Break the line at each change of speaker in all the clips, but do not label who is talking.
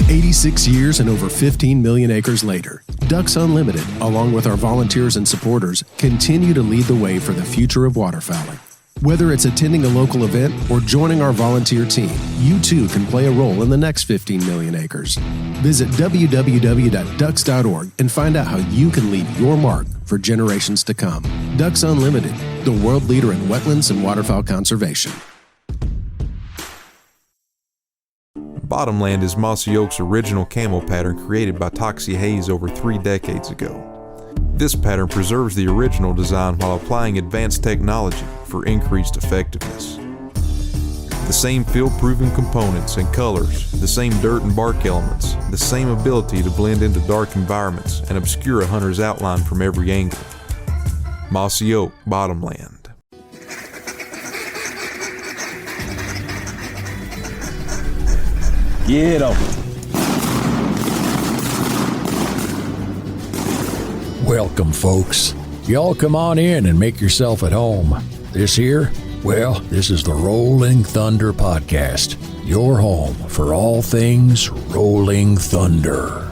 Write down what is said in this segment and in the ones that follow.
86 years and over 15 million acres later, Ducks Unlimited, along with our volunteers and supporters, continue to lead the way for the future of waterfowling. Whether it's attending a local event or joining our volunteer team, you too can play a role in the next 15 million acres. Visit www.ducks.org and find out how you can leave your mark for generations to come. Ducks Unlimited, the world leader in wetlands and waterfowl conservation.
Bottomland is Mossy Oak's original camo pattern created by Toxie Hayes over 3 decades ago. This pattern preserves the original design while applying advanced technology for increased effectiveness. The same field-proven components and colors, the same dirt and bark elements, the same ability to blend into dark environments and obscure a hunter's outline from every angle. Mossy Oak Bottomland.
Get up.
Welcome, folks. Y'all come on in and make yourself at home. This here, well, this is the Rolling Thunder Podcast, your home for all things Rolling Thunder.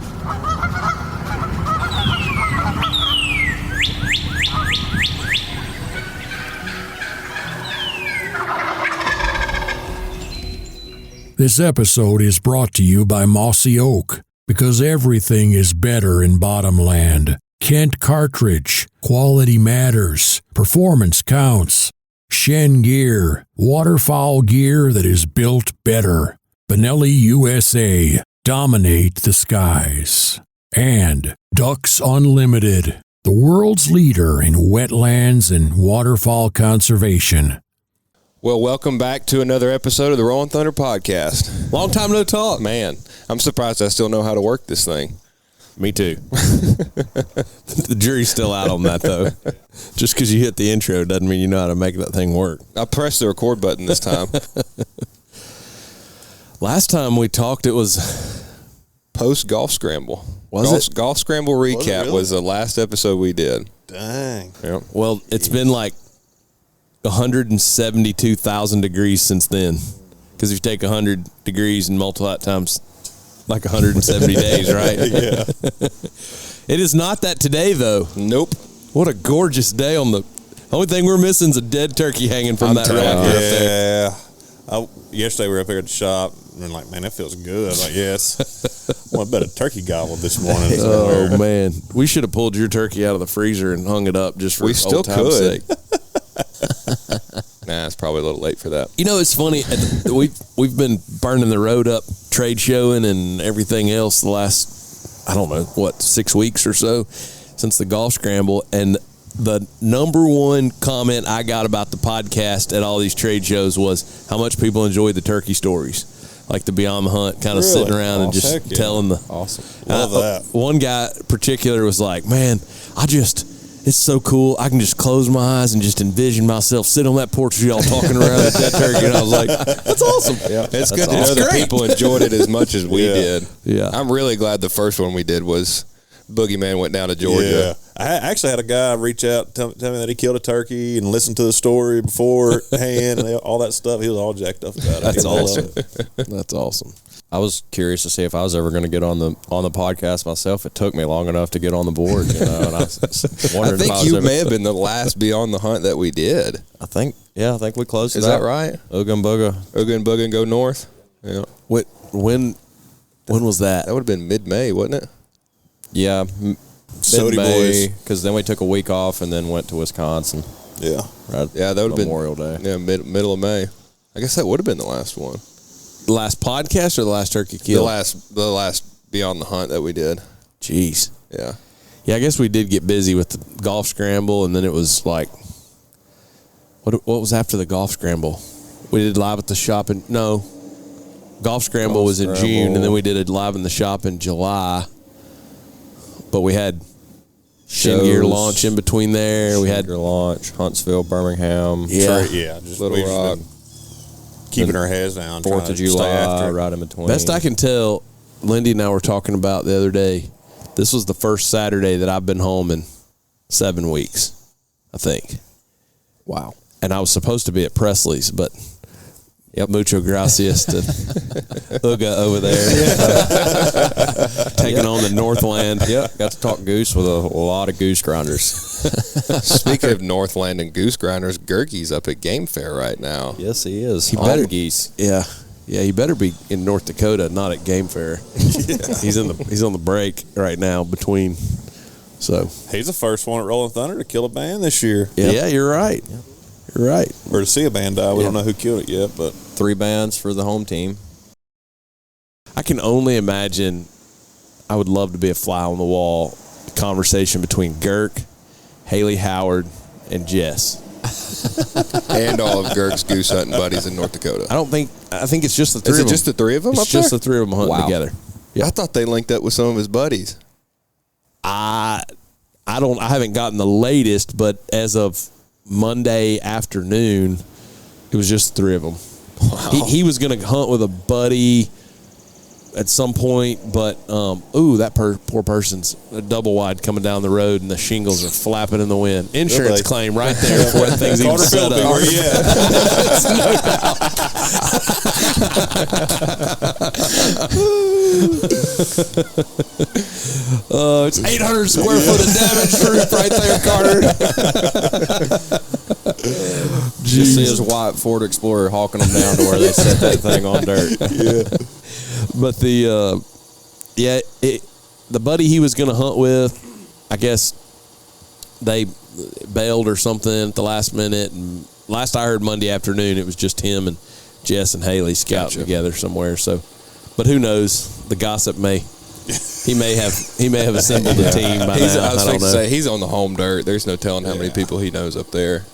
This episode is brought to you by Mossy Oak, because everything is better in Bottomland. Kent Cartridge, quality matters, performance counts. Shen Gear, waterfowl gear that is built better. Benelli USA, dominate the skies. And Ducks Unlimited, the world's leader in wetlands and waterfowl conservation.
Well, welcome back to another episode of the Rolling Thunder Podcast.
Long time no talk.
Man, I'm surprised I still know how to work this thing.
Me too. The jury's still out on that, though. Just because you hit the intro doesn't mean you know how to make that thing work.
I pressed the record button this time.
Last time we talked, it was
Post-golf scramble. Golf scramble recap was the last episode we did.
Dang.
Yep.
Well, it's been like 172,000 degrees since then. Because if you take 100 degrees and multiply it times like 170 days, right?
Yeah.
It is not that today, though.
Nope.
What a gorgeous day on the... Only thing we're missing is a dead turkey hanging from that rock up there.
Yeah. Yesterday we were up here at the shop and like, man, that feels good. I was like, yes. Well, I bet a turkey gobble this morning.
Oh, man. We should have pulled your turkey out of the freezer and hung it up just for old time's sake.
Nah, it's probably a little late for that.
You know, it's funny. We've been burning the road up, trade showing and everything else the last, I don't know, 6 weeks or so since the golf scramble. And the number one comment I got about the podcast at all these trade shows was how much people enjoyed the turkey stories. Like the Beyond the Hunt, kind of sitting around and just telling the...
Awesome. Love that.
One guy in particular was like, man, it's so cool. I can just close my eyes and just envision myself sitting on that porch with y'all talking around at that turkey. And I was like, that's awesome.
Yeah. It's good to know that people enjoyed it as much as we did.
Yeah.
I'm really glad the first one we did was Boogeyman went down to Georgia.
Yeah. I actually had a guy reach out, tell me that he killed a turkey and listened to the story beforehand and all that stuff. He was all jacked up about it.
That's awesome. That's awesome.
I was curious to see if I was ever going to get on the podcast myself. It took me long enough to get on the board, you know. And I was wondering
I think you may have been the last Beyond the Hunt that we did.
I think we closed.
Is that right?
Ooga and Booga.
Ooga and Booga and go north. Yeah.
When was that?
That would have been mid-May, wasn't it?
Yeah,
Sody
mid-May,
boys.
because then we took a week off and then went to Wisconsin.
Yeah.
Right.
Yeah, that would have been
Memorial Day.
Yeah, middle of May. I guess that would have been the last one.
The last podcast or the last turkey kill?
The last Beyond the Hunt that we did.
Jeez.
Yeah.
Yeah, I guess we did get busy with the golf scramble, and then it was like, what was after the golf scramble? We did live at the shop golf scramble was in June, and then we did it live in the shop in July. But we had Shen Gear launch in between there. We had
Gear launch, Huntsville, Birmingham.
Just
Little Rock.
Keeping our heads down.
4th of July, right in between.
Best I can tell, Lindy and I were talking about the other day, this was the first Saturday that I've been home in 7 weeks, I think.
Wow.
And I was supposed to be at Presley's, but Yep. Mucho gracias to Uga over there. Taking on the Northland.
Yep, got to talk goose with a lot of goose grinders.
Speaking of Northland and goose grinders, Gerke's up at Game Fair right now.
Yes, he is.
He better geese. Yeah, he better be in North Dakota, not at Game Fair. He's on the break right now between. So
he's the first one at Rolling Thunder to kill a band this year.
Yeah, you're right. Yep. You're right.
Or to see a band die. We don't know who killed it yet, but
3 bands for the home team.
I can only imagine. I would love to be a fly on the wall conversation between Girk, Haley Howard, and Jess.
And all of Girk's goose hunting buddies in North Dakota.
I think it's just the 3
Is
of them.
it just the 3 of them
It's
up
just
there?
the 3 of them hunting together.
Yeah. I thought they linked up with some of his buddies.
I haven't gotten the latest, but as of Monday afternoon, it was just the 3 of them. Wow. He was going to hunt with a buddy at some point, but that poor person's a double wide coming down the road, and the shingles are flapping in the wind. Insurance claim right there before that thing's even set up.
Where you
It's 800 square foot of damage roof right there, Carter.
Just see his white Ford Explorer hawking them down to where they set that thing on dirt.
Yeah. But the buddy he was going to hunt with, I guess they bailed or something at the last minute. And last I heard Monday afternoon, it was just him and Jess and Haley scouting together somewhere. So, but who knows? The gossip may have assembled a team by now.
I don't know. Say he's on the home dirt. There's no telling how many people he knows up there.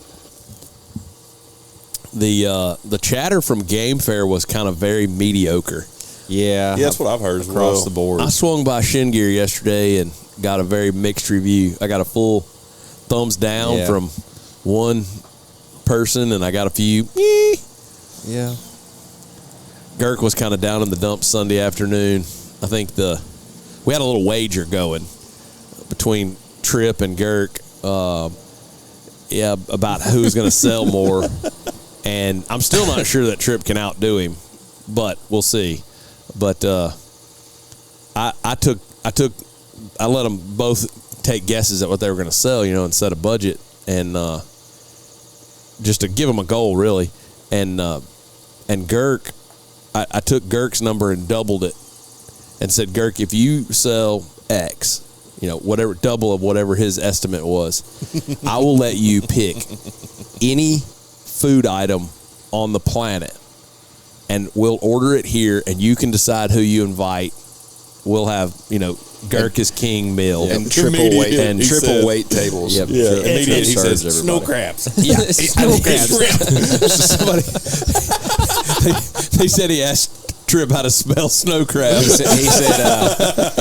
The chatter from Game Fair was kind of very mediocre.
Yeah,
that's what I've heard
across the board.
I swung by Shin Gear yesterday and got a very mixed review. I got a full thumbs down from one person, and I got a few.
Yeah.
Girk was kind of down in the dumps Sunday afternoon. I think we had a little wager going between Tripp and Girk, about who's going to sell more. And I'm still not sure that Tripp can outdo him, but we'll see. But I let them both take guesses at what they were going to sell, and set a budget, and just to give them a goal, really. And Girk, I took Girk's number and doubled it, and said, Girk, if you sell X, whatever, double of whatever his estimate was, I will let you pick any food item on the planet, and we'll order it here, and you can decide who you invite. We'll have, Girk is king meal
and triple weight tables.
Yep.
Yeah, immediately he says
everybody.
snow crabs.
Yeah, snow crabs. They said he asked Tripp how to spell snow crabs.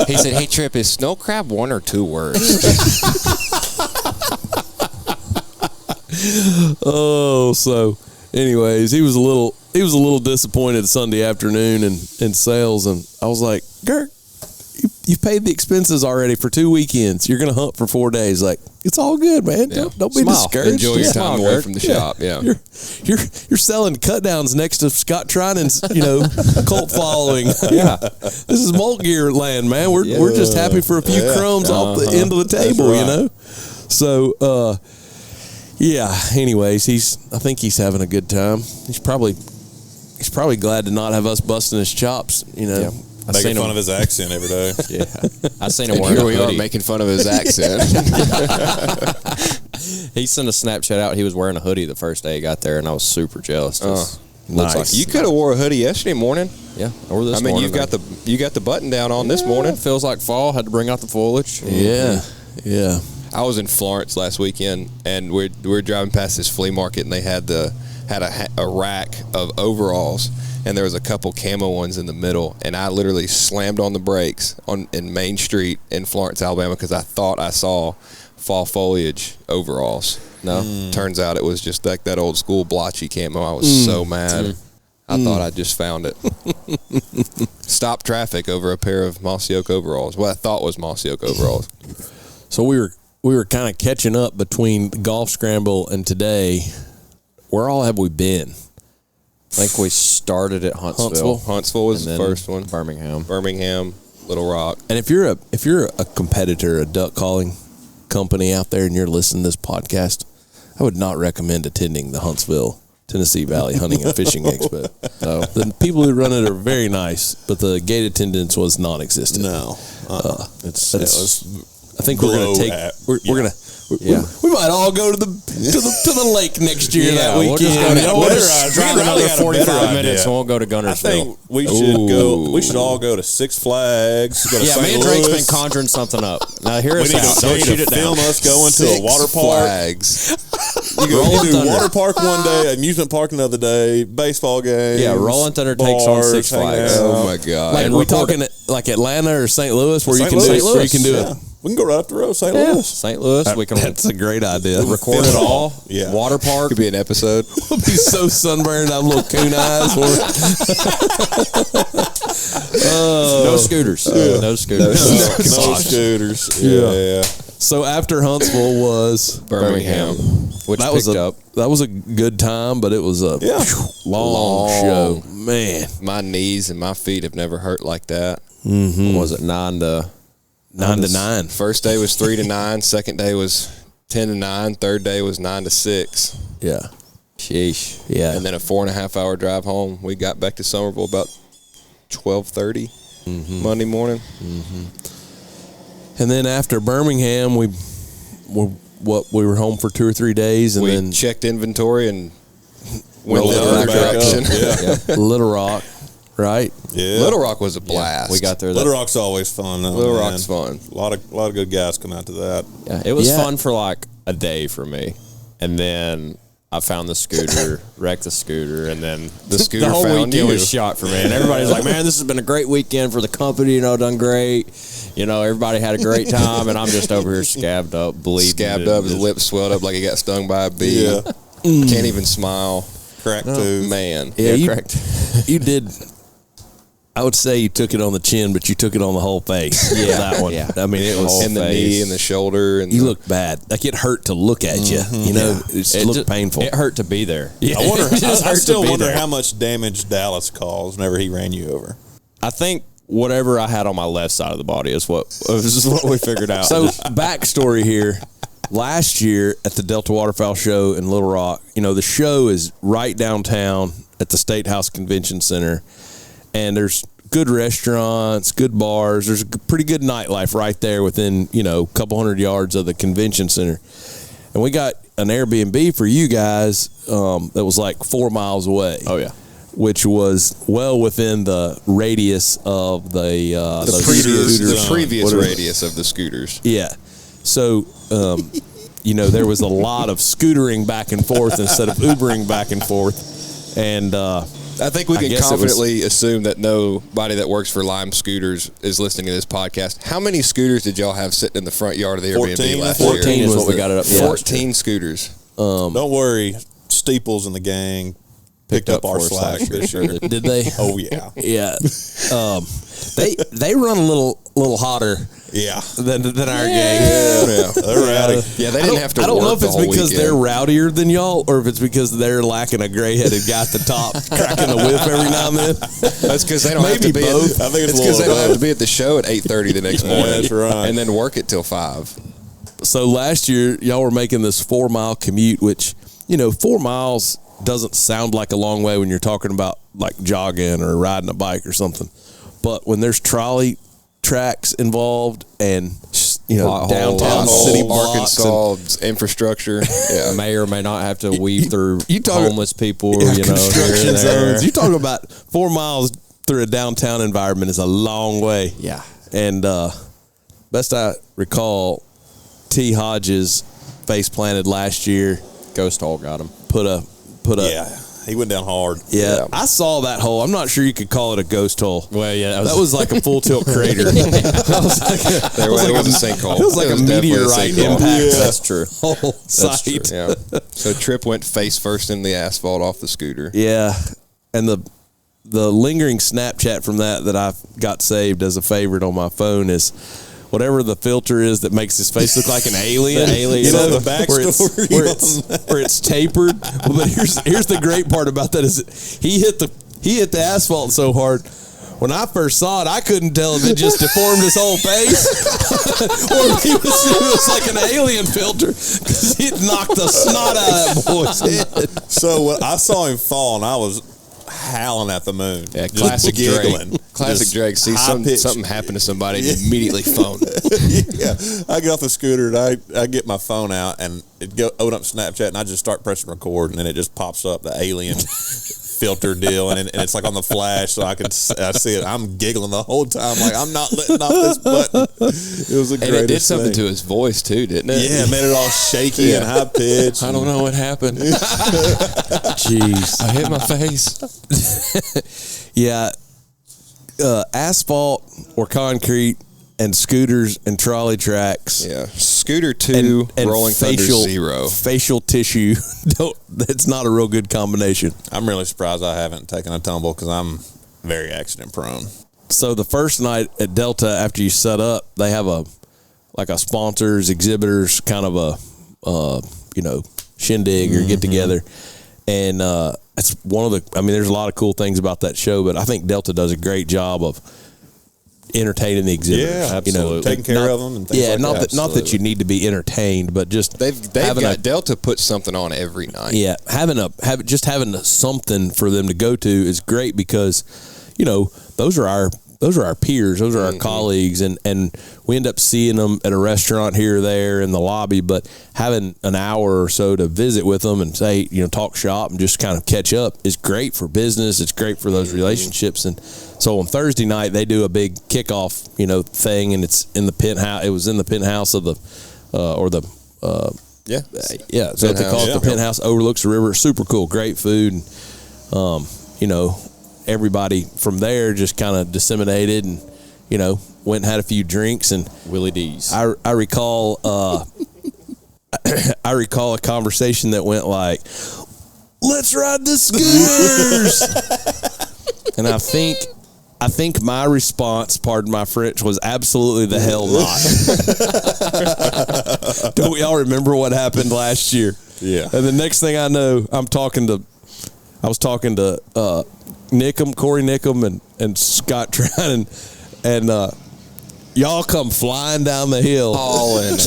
He said, "Hey Tripp, is snow crab 1 or 2 words?"
So anyways, he was a little disappointed Sunday afternoon in sales, and I was like, Girk, you paid the expenses already for 2 weekends. You're going to hunt for 4 days. Like, it's all good, man.
Yeah.
Don't be discouraged.
Enjoy your time away from the shop. Yeah,
you're selling cut downs next to Scott Trinan's cult following.
Yeah,
this is Molt Gear land, man. We're just happy for a few crumbs off the end of the table,
right.
So, anyways, I think he's having a good time. He's probably glad to not have us busting his chops,
Yeah. Making fun of his accent every day.
Yeah, I seen him wearing
Here
a
we are
hoodie.
making fun of his accent.
He sent a Snapchat out. He was wearing a hoodie the first day he got there, and I was super jealous.
Nice.
Like you could have wore a hoodie yesterday morning.
Yeah, or this
I mean,
morning.
you got the button down on this morning.
It feels like fall. Had to bring out the foliage.
Yeah.
I was in Florence last weekend, and we're driving past this flea market, and they had a rack of overalls, and there was a couple camo ones in the middle, and I literally slammed on the brakes in Main Street in Florence, Alabama, because I thought I saw fall foliage overalls. No, turns out it was just like that old school blotchy camo. I was so mad. I thought I just found it. Stopped traffic over a pair of mossy oak overalls. What I thought was mossy oak overalls.
So we were kind of catching up between the golf scramble and today. Where all have we been?
think we started at Huntsville.
Huntsville was the first one.
Birmingham,
Little Rock.
And if you're a competitor, a duck calling company out there, and you're listening to this podcast, I would not recommend attending the Huntsville, Tennessee Valley Hunting and Fishing Expo. So the people who run it are very nice, but the gate attendance was non-existent.
No,
I think we're going to take. We're going to. We might all go to the lake next year that weekend.
We'll just drive another 45 minutes and we'll go to Guntersville.
I think we should go. We should all go to Six Flags. Go to St.
me and
Louis.
Drake's been conjuring something up. Now hear us out.
We need to film us going to a water park. You do water park one day, amusement park another day, baseball game.
Yeah, Rolling Thunder takes on Six Flags.
Oh my god!
Like, are we talking like Atlanta or St. Louis, where you can do it?
We can go right up the road, St. Louis.
St. Louis, we can.
That's a great idea.
Record it all.
Yeah.
Water park.
Could be an episode.
We'll be so sunburned, I have little coon eyes.
No scooters. No scooters.
No scooters. Yeah.
So after Huntsville was
Birmingham,
which
that was a good time, but it was a long show. Man,
my knees and my feet have never hurt like that.
What was it 9 to
9?
First day was 3 to 9. Second day was 10 to 9. Third day was 9 to 6.
Yeah.
Sheesh.
Yeah.
And then a 4.5 hour drive home. We got back to Somerville about 12:30 Monday morning.
And then after Birmingham, we were home for 2 or 3 days, and
we
then
checked inventory and went
Rolled
the other
back
direction.
up.
Little Rock, right?
Yeah.
Little Rock was a blast.
We got there.
Little Rock's always fun, though.
Little
man.
Rock's fun.
A lot of good guys come out to that.
Yeah, it was
Yeah.
fun for like a day for me, and then I found the scooter, wrecked the scooter, and then
The scooter
the whole
found
weekend
you.
was shot for me. And everybody's like, "Man, this has been a great weekend for the company. You know, done great. You know, everybody had a great time." And I'm just over here scabbed up, bleeding,
Scabbed up, his lips swelled up like he got stung by a bee.
Yeah.
Can't even smile.
Cracked tooth.
Man.
Yeah,
correct.
You did. I would say you took it on the chin, but you took it on the whole face.
Yeah,
that one.
yeah.
I mean, it was.
In the knee and the shoulder. And
You look bad. Like, it hurt to look at you. You know, it looked painful.
It hurt to be there.
Yeah.
I wonder.
It just
I
hurt
still
to be
wonder
there.
how much damage Dallas caused whenever he ran you over.
I think whatever I had on my left side of the body is what we figured out.
So, backstory here. Last year at the Delta Waterfowl Show in Little Rock, you know, the show is right downtown at the State House Convention Center, and there's good restaurants, good bars. There's a pretty good nightlife right there within, you know, a couple hundred yards of the convention center. And we got an Airbnb for you guys that was like 4 miles away.
Oh, yeah.
Which was well within the radius of
the previous radius of the scooters.
Yeah. So, you know, there was a lot of scootering back and forth instead of Ubering back and forth. And
I think we can confidently assume that nobody that works for Lime Scooters is listening to this podcast. How many scooters did y'all have sitting in the front yard of the Airbnb last year?
14
is
was
what we got it up.
14 scooters.
Don't worry, Steeples and the gang picked up our slack this year.
Did they?
Oh yeah,
Yeah. They run a little hotter
yeah.
than our gang.
Yeah, they're rowdy.
Yeah, they didn't have to
I don't
work
know if
the
it's
whole
because
weekend.
they're rowdier than y'all, or if it's because they're lacking a gray-headed guy at the top cracking a whip every now and then.
That's because they don't have
Maybe
to be.
both.
I think it's
because they don't have
both.
to be at the show at 8:30 the next morning.
That's right.
And then work it till 5.
So last year, y'all were making this 4 mile commute, which, you know, 4 miles doesn't sound like a long way when you're talking about like jogging or riding a bike or something. But when there's trolley tracks involved and, you know, downtown city blocks and
Arkansas infrastructure. Yeah.
May or may not have to weave through
you talk-
homeless people,
yeah,
you know,
construction
here and there.
zones. You talk about 4 miles through a downtown environment is a long way.
Yeah.
And best I recall, T. Hodges face planted last year.
Ghost hole got him.
Put a
Yeah, he went down hard.
Yeah, I saw that hole. I'm not sure you could call it a ghost hole.
Well, yeah,
That was like a full tilt crater. That was like
There was a sinkhole.
It was like a
definitely
meteorite
sinkhole.
impact.
Yeah.
That's true.
Whole site.
Yeah. So Tripp went face first in the asphalt off the scooter.
Yeah, and the lingering Snapchat from that I got saved as a favorite on my phone is whatever the filter is that makes his face look like an alien.
alien.
You know,
the backstory
where it's tapered. But here's the great part about that is he hit the asphalt so hard. When I first saw it, I couldn't tell if it just deformed his whole face or if it was like an alien filter because it knocked the snot out of that boy's head.
So when I saw him fall, and I was howling at the moon.
Yeah,
just
classic
giggling.
Drake. Classic
Just
Drake. See something happen to somebody and immediately phone.
Yeah, I get off the scooter and I get my phone out and open up Snapchat and I just start pressing record and then it just pops up the alien filter deal and it's like on the flash so I see it. I'm giggling the whole time like I'm not letting off this button. It was the greatest
And it did something
thing.
to his voice too, didn't it?
Yeah, it made it all shaky and high pitched.
I don't know what happened.
Jeez.
I hit my face.
Yeah. Asphalt or concrete and scooters and trolley tracks.
Yeah. Scooter 2,
and
Rolling Thunder 0.
Facial tissue. That's not a real good combination.
I'm really surprised I haven't taken a tumble because I'm very accident prone.
So the first night at Delta, after you set up, they have a sponsors, exhibitors, kind of a shindig or get together, and it's one of the. I mean, there's a lot of cool things about that show, but I think Delta does a great job of entertaining the exhibitors.
Yeah, absolutely. Taking care of them. And things like
not
that.
not that you need to be entertained, but just
They've got Delta put something on every night.
Yeah, having something for them to go to is great because, those are our peers, those are our colleagues, and we end up seeing them at a restaurant here or there in the lobby. But having an hour or so to visit with them and say, talk shop and just kind of catch up is great for business. It's great for those relationships. And so on Thursday night they do a big kickoff, thing, and it's in the penthouse. It was in the penthouse of the
Yeah.
So they call it the penthouse. Overlooks the river. Super cool. Great food. And, everybody from there just kind of disseminated and, went and had a few drinks. And
Willie D's.
I recall I recall a conversation that went like, "Let's ride the scooters." And I think my response, pardon my French, was absolutely the hell not. Don't we all remember what happened last year?
Yeah.
And the next thing I know, I was talking to Corey Nickham and Scott Trout and y'all come flying down the hill.
All in.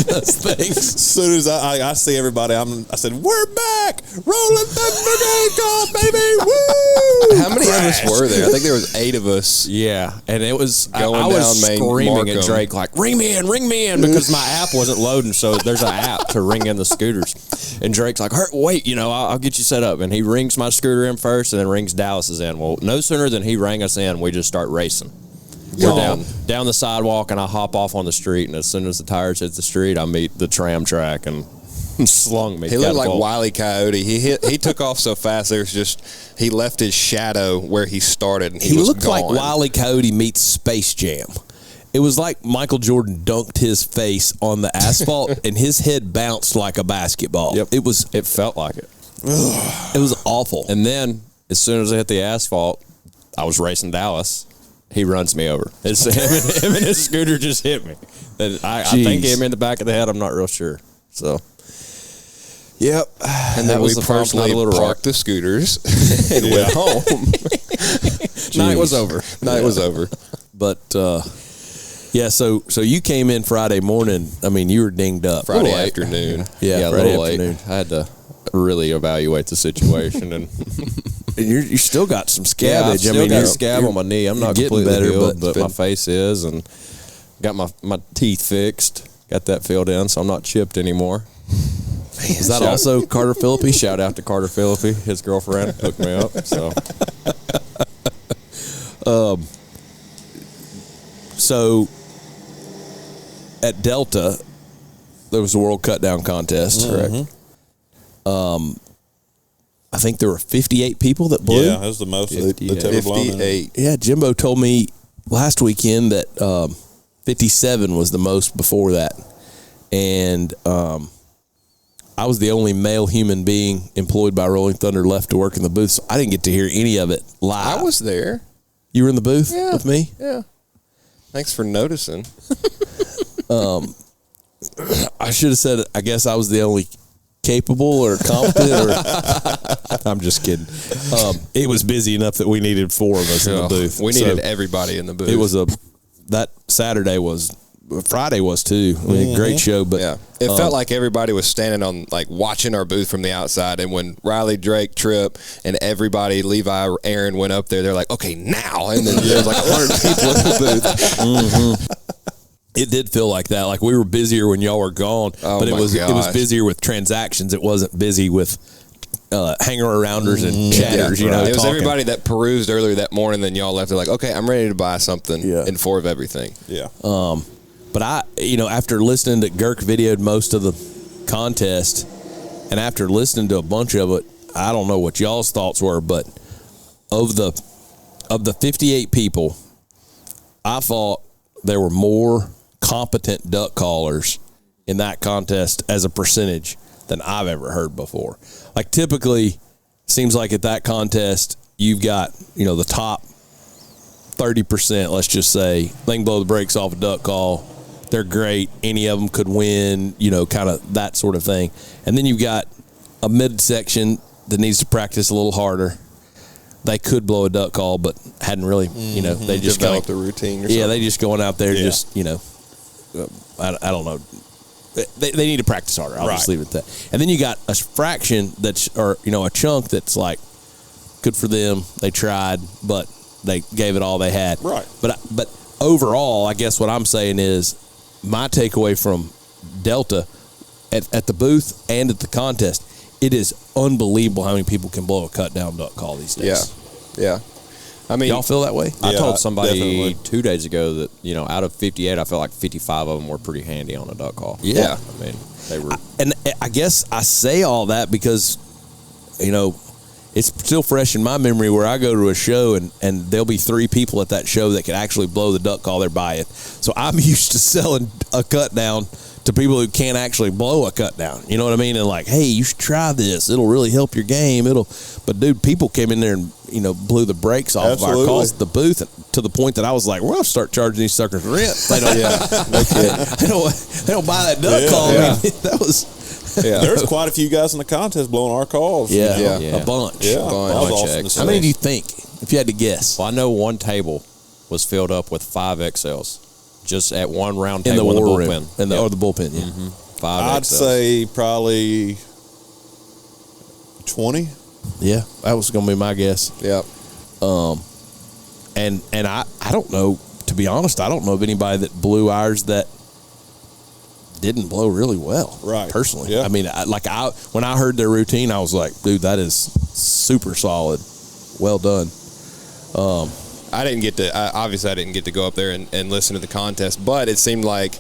Those things.
As soon as I see everybody, I said, "We're back, Rolling Thunder Kickoff, baby!" Woo!
How many of us were there? I think there was 8 of us.
Yeah, and it was
Going
I was
down Main
screaming at
Markham.
Drake like, ring me in," because my app wasn't loading. So there's an app to ring in the scooters, and Drake's like, wait, I'll get you set up, and he rings my scooter in first, and then rings Dallas's in. Well, no sooner than he rang us in, we just start racing. We're down the sidewalk, and I hop off on the street, and as soon as the tires hit the street, I meet the tram track and slung me.
He looked like
catapult.
Wile E. Coyote. He took off so fast. He left his shadow where he started, and he was
looked
gone.
like Wile E. Coyote meets Space Jam. It was like Michael Jordan dunked his face on the asphalt, and his head bounced like a basketball.
Yep.
It
felt like it.
It was awful.
And then, as soon as I hit the asphalt, I was racing Dallas. He runs me over. Him and his scooter just hit me. I think he hit me in the back of the head. I'm not real sure. So, yep.
And then we promptly parked the scooters and went home.
Night was over.
Night was over.
But yeah, so you came in Friday morning. I mean, you were dinged up.
Friday afternoon.
Yeah,
a
Friday
little
afternoon.
late. I had to really evaluate the situation, and
You still got some
yeah, I've
scabbage.
still got scab on my knee. I'm not
getting
completely
better,
healed,
but
but my face is, and got my teeth fixed. Got that filled in, so I'm not chipped anymore.
Is that also Carter Philippi?
Shout out to Carter Philippi. His girlfriend hooked me up.
So at Delta, there was a World Cut Down contest, correct? I think there were 58 people that blew.
Yeah, that was the most that's ever blown.
58.
Yeah, Jimbo told me last weekend that 57 was the most before that. And I was the only male human being employed by Rolling Thunder left to work in the booth, so I didn't get to hear any of it live.
I was there.
You were in the booth with me?
Yeah. Thanks for noticing.
I should have said, I guess I was the only capable or competent. I'm just kidding. It was busy enough that we needed 4 of us in the booth.
We needed everybody in the booth.
It was that Friday was too. I mean, great show, but
yeah, it felt like everybody was standing on, like, watching our booth from the outside. And when Riley, Drake, Tripp, and everybody, Levi, Aaron went up there, they're like, okay, now. And then there was like 100 people in the booth.
Mm-hmm. It did feel like that. Like we were busier when y'all were gone, but it was busier with transactions. It wasn't busy with hanger-arounders and chatters.
Yeah,
you know,
it was
talking.
everybody that perused earlier that morning. Then y'all left. They're like, okay, I'm ready to buy something in 4 of everything.
Yeah.
But after listening to Girk videoed most of the contest, and after listening to a bunch of it, I don't know what y'all's thoughts were, but of the 58 people, I thought there were more competent duck callers in that contest as a percentage than I've ever heard before. Like typically, seems like at that contest you've got the top 30%. Let's just say they can blow the brakes off a duck call. They're great. Any of them could win. Kind of that sort of thing. And then you've got a midsection that needs to practice a little harder. They could blow a duck call, but hadn't really. They just
developed a routine. Or
something. They just going out there. Just I don't know. They need to practice harder. I'll just leave it at that. And then you got a fraction a chunk that's like good for them. They tried, but they gave it all they had.
Right.
But overall, I guess what I'm saying is my takeaway from Delta at the booth and at the contest, it is unbelievable how many people can blow a cut down duck call these days.
Yeah. I mean,
y'all feel that way?
I told somebody
definitely.
2 days ago that, out of 58, I felt like 55 of them were pretty handy on a duck call.
Yeah.
I mean, they were.
And I guess I say all that because, it's still fresh in my memory where I go to a show and there'll be 3 people at that show that can actually blow the duck call they're buying. So I'm used to selling a cut down to people who can't actually blow a cut down. You know what I mean? And like, hey, you should try this. It'll really help your game. But dude, people came in there and, blew the brakes off of our calls at the booth to the point that I was like, we're going to start charging these suckers rent. They don't, they don't buy that duck call.
Yeah.
I mean, that was,
There's quite a few guys in the contest blowing our calls.
a bunch.
Yeah.
A bunch.
That was awesome to see.
How many do you think, if you had to guess?
Well, I know one table was filled up with 5 XLs. Just at one round
In the
table in the
war
bullpen.
room. Or the bullpen, yeah.
Mm-hmm. 5
I'd
XLs.
say probably 20.
Yeah, that was going to be my guess.
yeah.
And I don't know, to be honest, I don't know of anybody that blew ours that didn't blow really well.
Right.
Personally.
Yeah.
I mean, when I heard their routine, I was like, dude, that is super solid. Well done.
I didn't get to go up there and listen to the contest, but it seemed like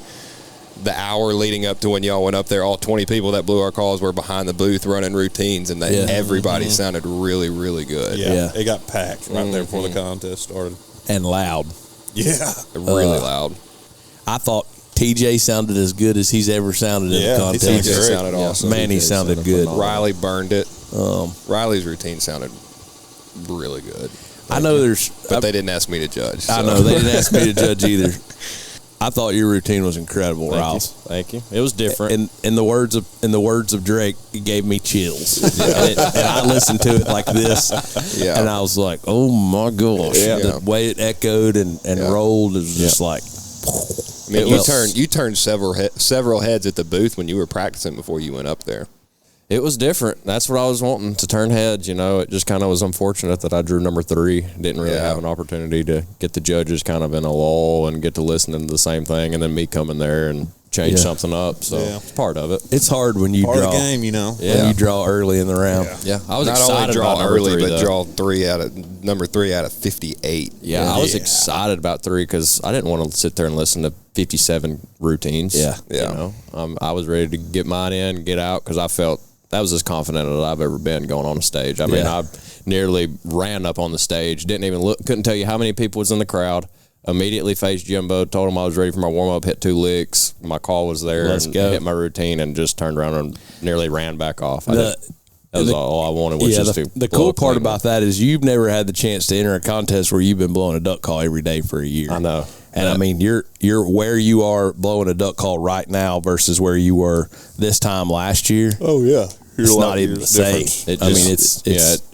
the hour leading up to when y'all went up there, all 20 people that blew our calls were behind the booth running routines, and everybody sounded really, really good.
Yeah. It got packed right there before the contest started.
And loud.
Yeah.
Really loud.
I thought TJ sounded as good as he's ever sounded in the contest.
TJ sounded awesome.
Man, he sounded good.
Riley burned it. Riley's routine sounded really good.
I know
but they didn't ask me to judge. So.
I know they didn't ask me to judge either. I thought your routine was incredible, Ross.
Thank you. It was different.
In the words of Drake, it gave me chills. and I listened to it like this, and I was like, "Oh my gosh!" The way it echoed and rolled is just like.
I mean, you turned several heads at the booth when you were practicing before you went up there.
It was different. That's what I was wanting, to turn heads. It just kind of was unfortunate that I drew number 3. Didn't really have an opportunity to get the judges kind of in a lull and get to listen to the same thing, and then me coming there and change something up. So it's part of it.
It's hard when you
Part
draw.
of the game,
When you draw early in the round.
Yeah, I was
Not
excited
only draw
about
early,
number 3,
but
though.
draw number 3 out of 58.
Yeah, I was excited about 3 because I didn't want to sit there and listen to 57 routines.
Yeah.
I was ready to get mine in, get out, because I felt that was as confident as I've ever been going on a stage. I mean, I nearly ran up on the stage, didn't even look, couldn't tell you how many people was in the crowd. Immediately faced Jimbo, told him I was ready for my warm-up, hit 2 licks. My call was there, hit my routine, and just turned around and nearly ran back off. That was all I wanted was just to
the
blow
cool
a
part
clean
about that is you've never had the chance to enter a contest where you've been blowing a duck call every day for a year.
I know.
And I mean, you're where you are blowing a duck call right now versus where you were this time last year.
Oh yeah,
It's not even the same.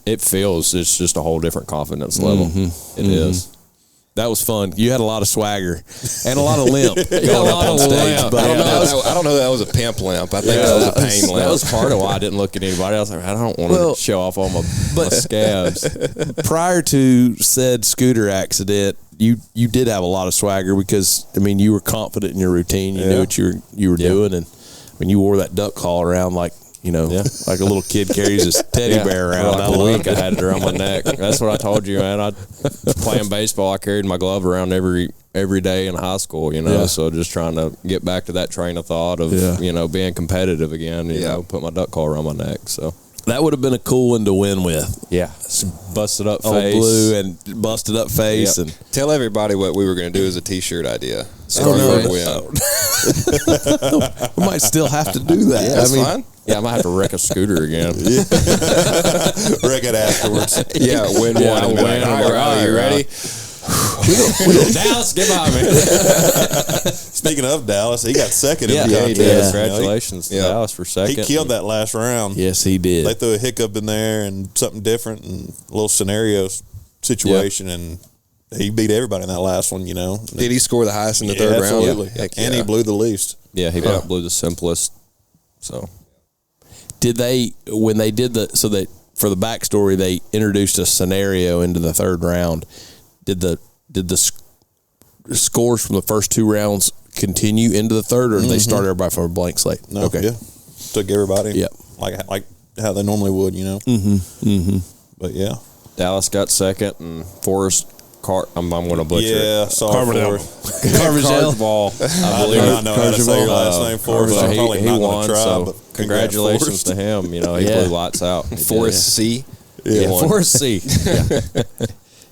It feels it's just a whole different confidence level. It is.
That was fun. You had a lot of swagger and a lot of limp going up on stage. But
I don't know that was a pimp limp. I think that was a pain limp.
That was part of why I didn't look at anybody else. I don't want to show off all my scabs.
prior to said scooter accident, you did have a lot of swagger because I mean you were confident in your routine. You knew what you were doing, and when you wore that duck call around like like a little kid carries his teddy bear around.
Like a week I had it around my neck. That's what I told you, man. I playing baseball. I carried my glove around every day in high school. So just trying to get back to that train of thought of being competitive again. You know, put my duck call around my neck. So.
That would have been a cool one to win with.
Yeah. Busted up
Old
face.
blue and busted up face.
Yep.
And
Tell everybody what we were going to do as a T-shirt idea.
We might still have to do that.
Yeah, that's fine.
Yeah, I might have to wreck a scooter again.
Wreck it afterwards.
Yeah, win one. And be like, all right, you ready?
Dallas, get by me.
Speaking of Dallas, he got second in the
Yeah, he
contest.
did.
You know,
Congratulations to Dallas for second.
He killed that last round.
Yes, he did.
They threw a hiccup in there and something different and a little scenario situation, and he beat everybody in that last one.
Did he score the highest in the third round?
Absolutely. And he blew the least.
Yeah, he blew the simplest. So,
Did they when they did for the backstory they introduced a scenario into the third round? Did the scores from the first two rounds continue into the third, or did they start everybody from a blank slate?
No, okay, took everybody.
Yep.
like how they normally would. But yeah,
Dallas got second, and Forrest I'm going to butcher it.
Yeah, sorry, Forrest.
Carvajal.
I do not know how to say your last name, Forrest. I'm probably not going to try,
so
but
congratulations to him. He blew lights out.
Forrest C.
Yeah, Forrest C. Yeah.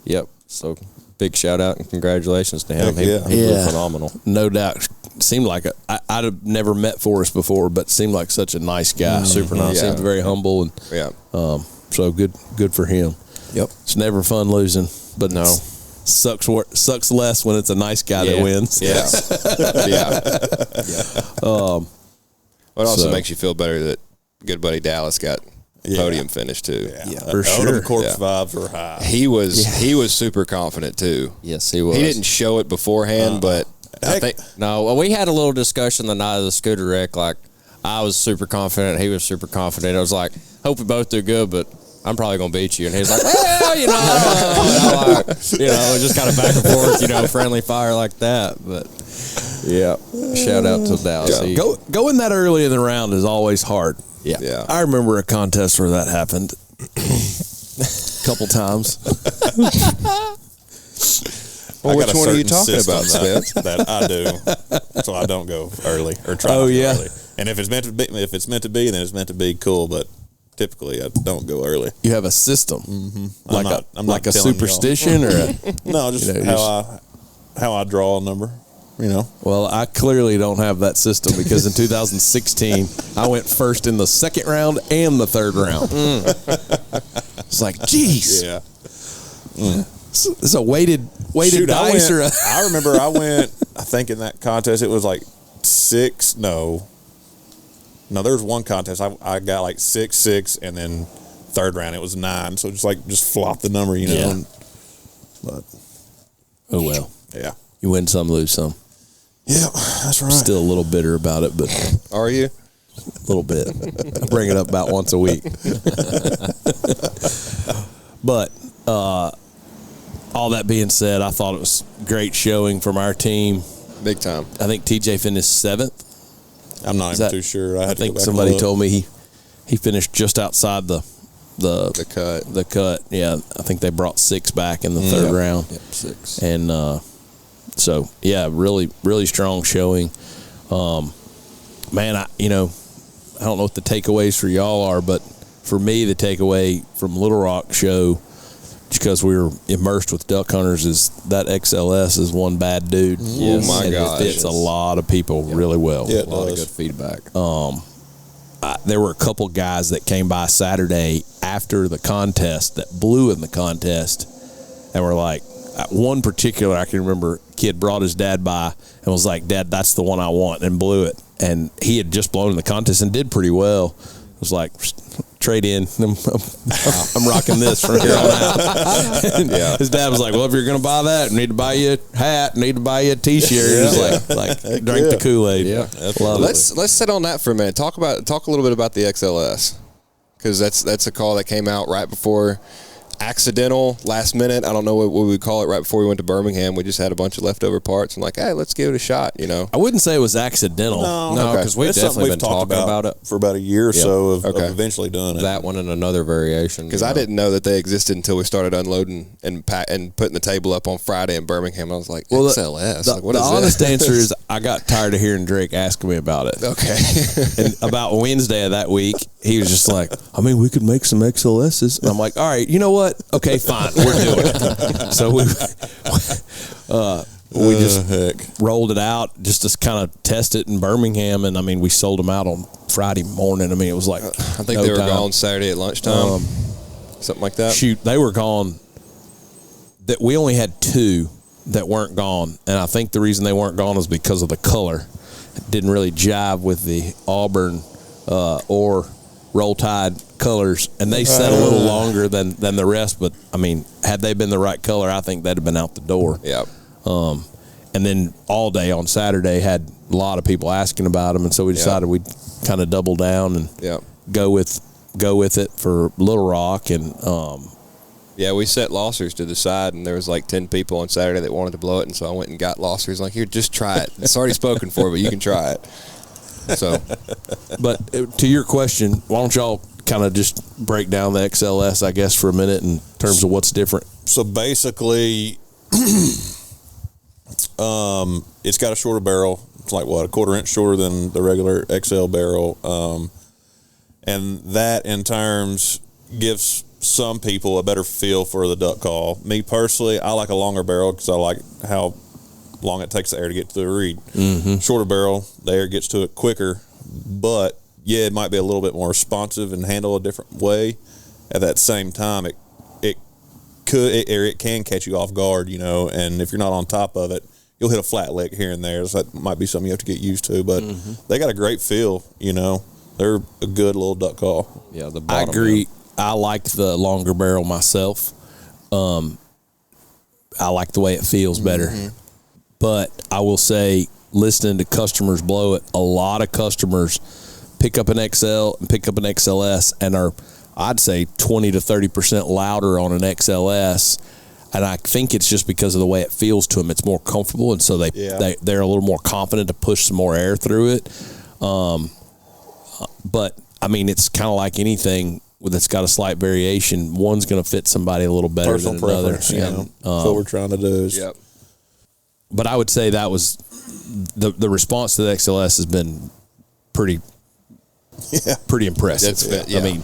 Yep. So big shout out and congratulations to him. He blew phenomenal.
No doubt. Seemed like I'd have never met Forrest before, but seemed like such a nice guy. Super nice. Seemed very humble and so good for him.
Yep.
It's never fun losing, but no. Sucks less when it's a nice guy that wins.
Yeah. It also makes you feel better that good buddy Dallas got podium finish too.
Yeah, for sure.
Corpse vibes were high.
He was super confident too.
Yes, he was.
He didn't show it beforehand, but I think
we had a little discussion the night of the scooter wreck. Like I was super confident, he was super confident. I was like, hope we both do good, but I'm probably gonna beat you. And he's like, well, just kind of back and forth, friendly fire like that. But shout out to Dallas.
Going that early in the round is always hard.
Yeah.
I remember a contest where that happened a couple times.
Well, which one are you talking about, Spence?
That I do, so I don't go early or try to go early. And if it's meant to be, then it's meant to be cool. But typically, I don't go early.
You have a system,
I'm
like
not
a superstition, or
no, just how I draw a number.
Well, I clearly don't have that system because in 2016 I went first in the second round and the third round. It's like, geez, it's a weighted dice.
I remember I went. I think in that contest it was like 6. No, there was one contest I got like 6, and then third round it was 9. So just flop the number,
Yeah.
But
oh well,
yeah,
you win some, lose some.
Yeah, that's right.
Still a little bitter about it, but
Are you?
a little bit. I bring it up about once a week. But all that being said, I thought it was great showing from our team.
Big time.
I think TJ finished 7th.
I'm not even too sure.
I think somebody told me he finished just outside the
cut.
The cut. Yeah, I think they brought 6 back in the third round.
Yep, 6.
And so yeah, really, really strong showing. Man, I don't know what the takeaways for y'all are, but for me, the takeaway from Little Rock show, because we were immersed with duck hunters, is that XLS is one bad dude.
Yes. Oh my gosh.
It fits a lot of people really well.
Yeah,
A lot of good feedback.
There were a couple guys that came by Saturday after the contest that blew in the contest and were like, one particular, I can remember, kid brought his dad by and was like, "Dad, that's the one I want," and blew it. And he had just blown in the contest and did pretty well. It was like, trade in. I'm rocking this from here on out. His dad was like, "Well, if you're going to buy that, I need to buy you a hat, need to buy you a T-shirt." He was like drink the Kool-Aid.
Yeah, let's sit on that for a minute. Talk a little bit about the XLS, because that's a call that came out right before. Accidental, last minute. I don't know what we would call it. Right before we went to Birmingham, we just had a bunch of leftover parts and like, hey, let's give it a shot.
I wouldn't say it was accidental.
No, because we've definitely been talking about it
for about a year or so of eventually doing it.
That one and another variation.
Because I didn't know that they existed until we started unloading and putting the table up on Friday in Birmingham. I was like, XLS.
The honest answer is I got tired of hearing Drake asking me about it.
Okay.
And about Wednesday of that week, he was just like, I mean, we could make some XLSs. And I'm like, all right, you know what? Okay, fine, we're doing it. So we just rolled it out just to kind of test it in Birmingham, and I mean, we sold them out on Friday morning. I mean, it was like
I think they were gone Saturday at lunchtime, something like that.
Shoot, they were gone. That we only had 2 that weren't gone, and I think the reason they weren't gone is because of the color. It didn't really jive with the Auburn or Roll Tide colors, and they set a little longer than the rest. But I mean, had they been the right color, I think they'd have been out the door.
Yeah.
And then all day on Saturday had a lot of people asking about them, and so we decided we'd kind of double down and go with it for Little Rock. And
we set Lossers to the side, and there was like 10 people on Saturday that wanted to blow it, and so I went and got Lossers. Like, here, just try it. It's already spoken for, but you can try it. So,
but to your question, why don't y'all kind of just break down the XLS, I guess, for a minute in terms of what's different?
So basically, it's got a shorter barrel. It's like, a quarter-inch shorter than the regular XL barrel. And that, in terms, gives some people a better feel for the duck call. Me, personally, I like a longer barrel because I like how long it takes the air to get to the reed. Mm-hmm. Shorter barrel, the air gets to it quicker, but it might be a little bit more responsive and handle a different way. At that same time, it can catch you off guard, and if you're not on top of it, you'll hit a flat lick here and there. So that might be something you have to get used to, but they got a great feel, They're a good little duck call.
Yeah,
I agree. I like the longer barrel myself. I like the way it feels better. But I will say, listening to customers blow it, a lot of customers pick up an XL and pick up an XLS and are, I'd say, 20 to 30% louder on an XLS. And I think it's just because of the way it feels to them. It's more comfortable, and so they're a little more confident to push some more air through it. But, I mean, it's kind of like anything that's got a slight variation. One's going to fit somebody a little better
Personal
than another.
That's what we're trying to do.
But I would say that was the response to the XLS has been pretty impressive. I mean,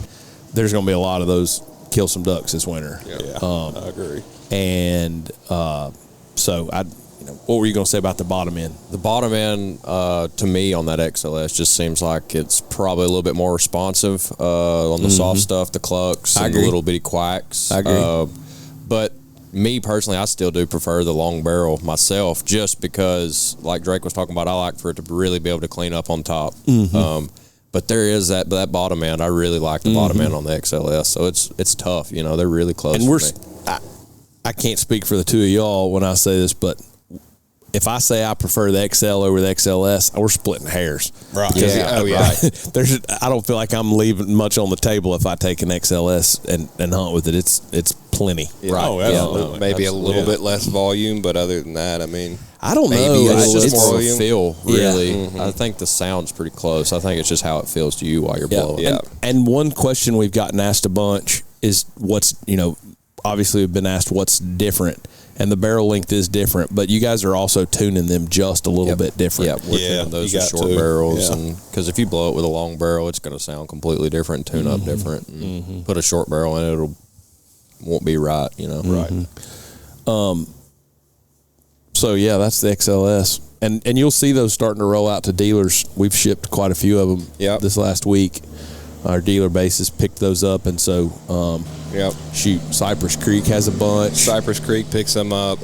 there's going to be a lot of those kill some ducks this winter.
I agree.
And so what were you going to say about the bottom end?
The bottom end, to me, on that XLS just seems like it's probably a little bit more responsive on the soft stuff, the clucks, and the little bitty quacks.
I agree.
But me personally, I still do prefer the long barrel myself, just because, like Drake was talking about, I like for it to really be able to clean up on top. But there is that bottom end. I really like the bottom end on the XLS, so it's tough. They're really close.
And I can't speak for the two of y'all when I say this, but if I say I prefer the XL over the XLS, we're splitting hairs.
Right.
Because, I don't feel like I'm leaving much on the table if I take an XLS and hunt with it. It's plenty.
Yeah.
Right.
Oh, absolutely. Maybe a little bit less volume, but other than that, I mean,
I don't know.
It's just more
volume.
feel, really. I think the sound's pretty close. I think it's just how it feels to you while you're blowing.
Yeah.
And one question we've gotten asked a bunch is what's, obviously we've been asked what's different. And the barrel length is different, but you guys are also tuning them just a little bit different.
Yeah, we're tuning those are short barrels, and because if you blow it with a long barrel, it's going to sound completely different, tune up different. And put a short barrel in it, won't be right,
Right.
So yeah, that's the XLS, and you'll see those starting to roll out to dealers. We've shipped quite a few of them this last week. Our dealer bases picked those up, and so shoot, Cypress Creek has a bunch.
Cypress Creek picks some up.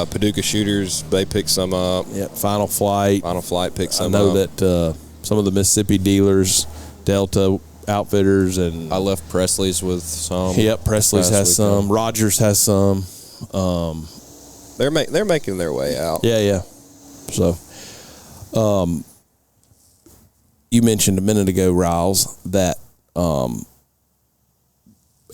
Paducah Shooters, they pick some up.
Yep, Final Flight picks some up. I know that some of the Mississippi dealers, Delta Outfitters, and
I left Presley's with some.
Yep, Presley's has some. Rogers has some.
They're making their way out.
Yeah. So, you mentioned a minute ago, Riles, that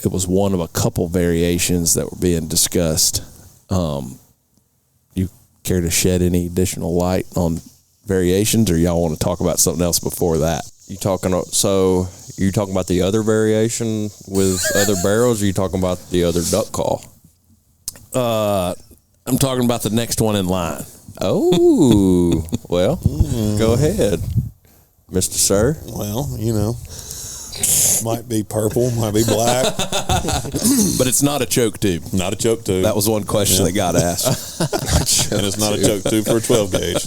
it was one of a couple variations that were being discussed. You care to shed any additional light on variations, or y'all want to talk about something else before that?
You talking about the other variation with other barrels, or you talking about the other duck call?
I'm talking about the next one in line.
Oh, well, go ahead, Mr. Sir.
Well, might be purple, might be black.
But it's not a choke tube.
Not a choke tube.
That was one question that got asked.
And it's not a choke tube for a 12 gauge.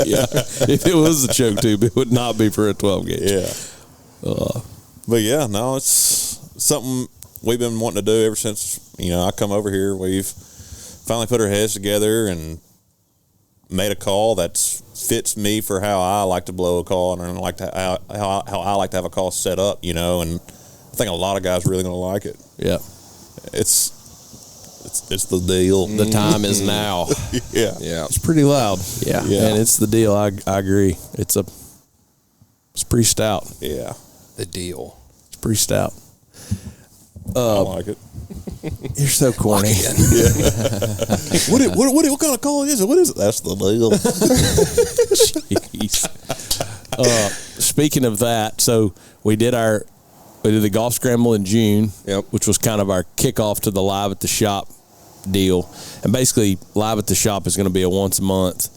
Yeah. If it was a choke tube, it would not be for a 12 gauge.
Yeah. But yeah, no, it's something we've been wanting to do ever since, I come over here. We've finally put our heads together and made a call that fits me for how I like to blow a call, and I like to how I like to have a call set up, and I think a lot of guys are really going to like it.
Yeah,
it's the deal.
The time is now.
Yeah,
it's pretty loud.
Yeah,
and it's the deal. I agree. It's pretty stout.
Yeah,
the deal.
It's pretty stout.
I like it.
You're so corny.
What kind of call is it? What is it? That's the deal.
Jeez. Speaking of that, so we did the golf scramble in June, which was kind of our kickoff to the live at the shop deal. And basically, live at the shop is going to be a once a month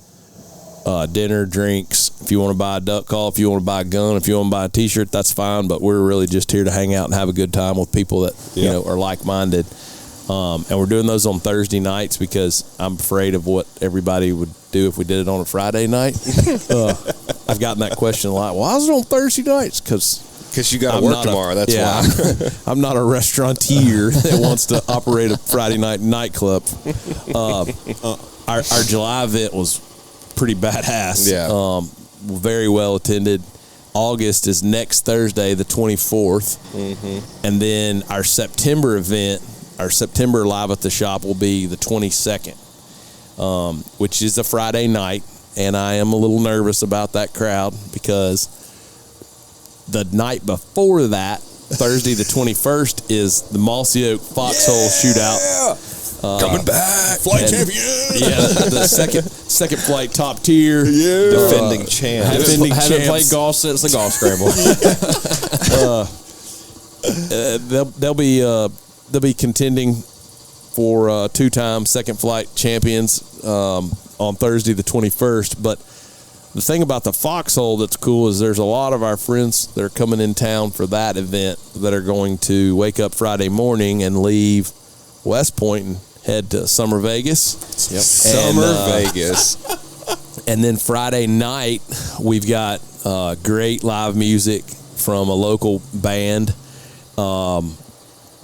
dinner, drinks. If you want to buy a duck call, if you want to buy a gun, if you want to buy a T-shirt, that's fine. But we're really just here to hang out and have a good time with people that are like-minded. And we're doing those on Thursday nights because I'm afraid of what everybody would do if we did it on a Friday night. I've gotten that question a lot. Why is it on Thursday nights? Because
you got to work tomorrow. That's why.
I'm not a restaurateur that wants to operate a Friday night nightclub. Our July event was pretty badass.
Yeah.
Very well attended. August is next Thursday, the 24th. Mm-hmm. And then our September event, our September live at the shop will be the 22nd, which is a Friday night. And I am a little nervous about that crowd because the night before that, Thursday the 21st, is the Mossy Oak Foxhole Shootout.
Coming back,
flight champion.
Yeah, the second flight top tier.
Yeah,
defending champ.
Haven't played golf since the golf scramble.
They'll be contending for 2-time second flight champions on Thursday the 21st. But the thing about the Foxhole that's cool is there's a lot of our friends that are coming in town for that event that are going to wake up Friday morning and leave West Point and head to Summer Vegas.
Yep. Summer Vegas.
And then Friday night, we've got great live music from a local band.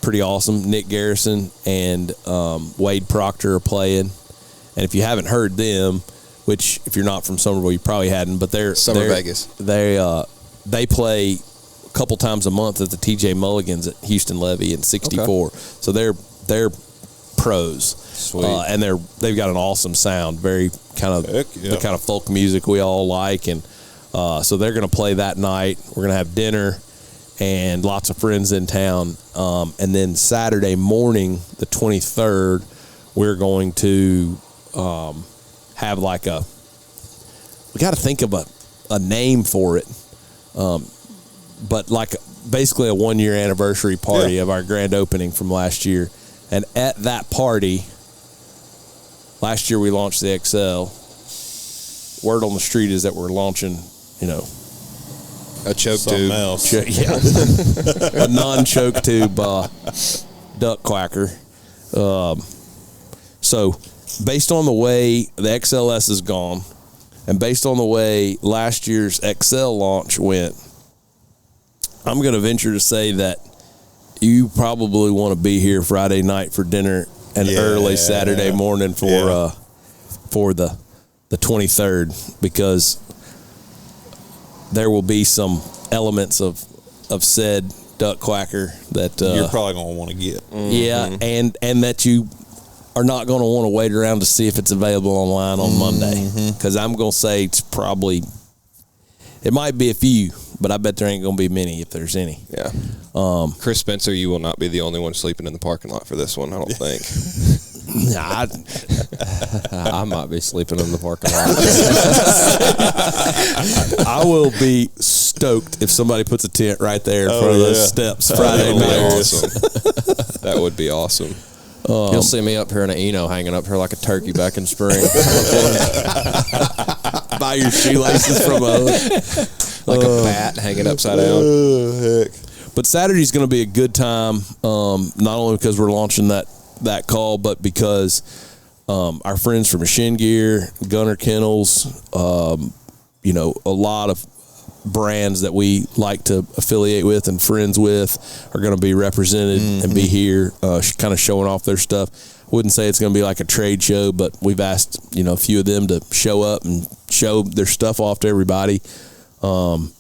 Pretty awesome. Nick Garrison and Wade Proctor are playing. And if you haven't heard them, which if you're not from Somerville, you probably hadn't, but they're
Vegas.
They play a couple times a month at the TJ Mulligan's at Houston Levy in 64. Okay. So they're pros.
Sweet.
And they've got an awesome sound, very kind of the kind of folk music we all like, and so they're going to play that night. We're going to have dinner and lots of friends in town, and then Saturday morning, the 23rd, we're going to have like we got to think of a name for it, but like basically a 1-year anniversary party of our grand opening from last year. And at that party, last year we launched the XL. Word on the street is that we're launching,
a choke
something
tube.
Else.
A non-choke tube duck quacker. So, based on the way the XLS is gone, and based on the way last year's XL launch went, I'm going to venture to say that you probably want to be here Friday night for dinner and early Saturday morning for the 23rd, because there will be some elements of said duck quacker that
you're probably going to want to get.
and that you are not going to want to wait around to see if it's available online on Monday, because I'm going to say it might be a few, but I bet there ain't going to be many if there's any.
Yeah. Chris Spencer, you will not be the only one sleeping in the parking lot for this one, I don't think.
I might be sleeping in the parking lot.
I will be stoked if somebody puts a tent right there in front of those steps Friday night.
Awesome. That would be awesome.
You'll see me up here in an Eno hanging up here like a turkey back in spring.
Buy your shoelaces from
like a bat hanging upside down.
Heck.
But Saturday's going to be a good time, not only because we're launching that call, but because our friends from Machine Gear, Gunner Kennels, a lot of brands that we like to affiliate with and friends with are going to be represented and be here, kind of showing off their stuff. I wouldn't say it's going to be like a trade show, but we've asked a few of them to show up and show their stuff off to everybody. And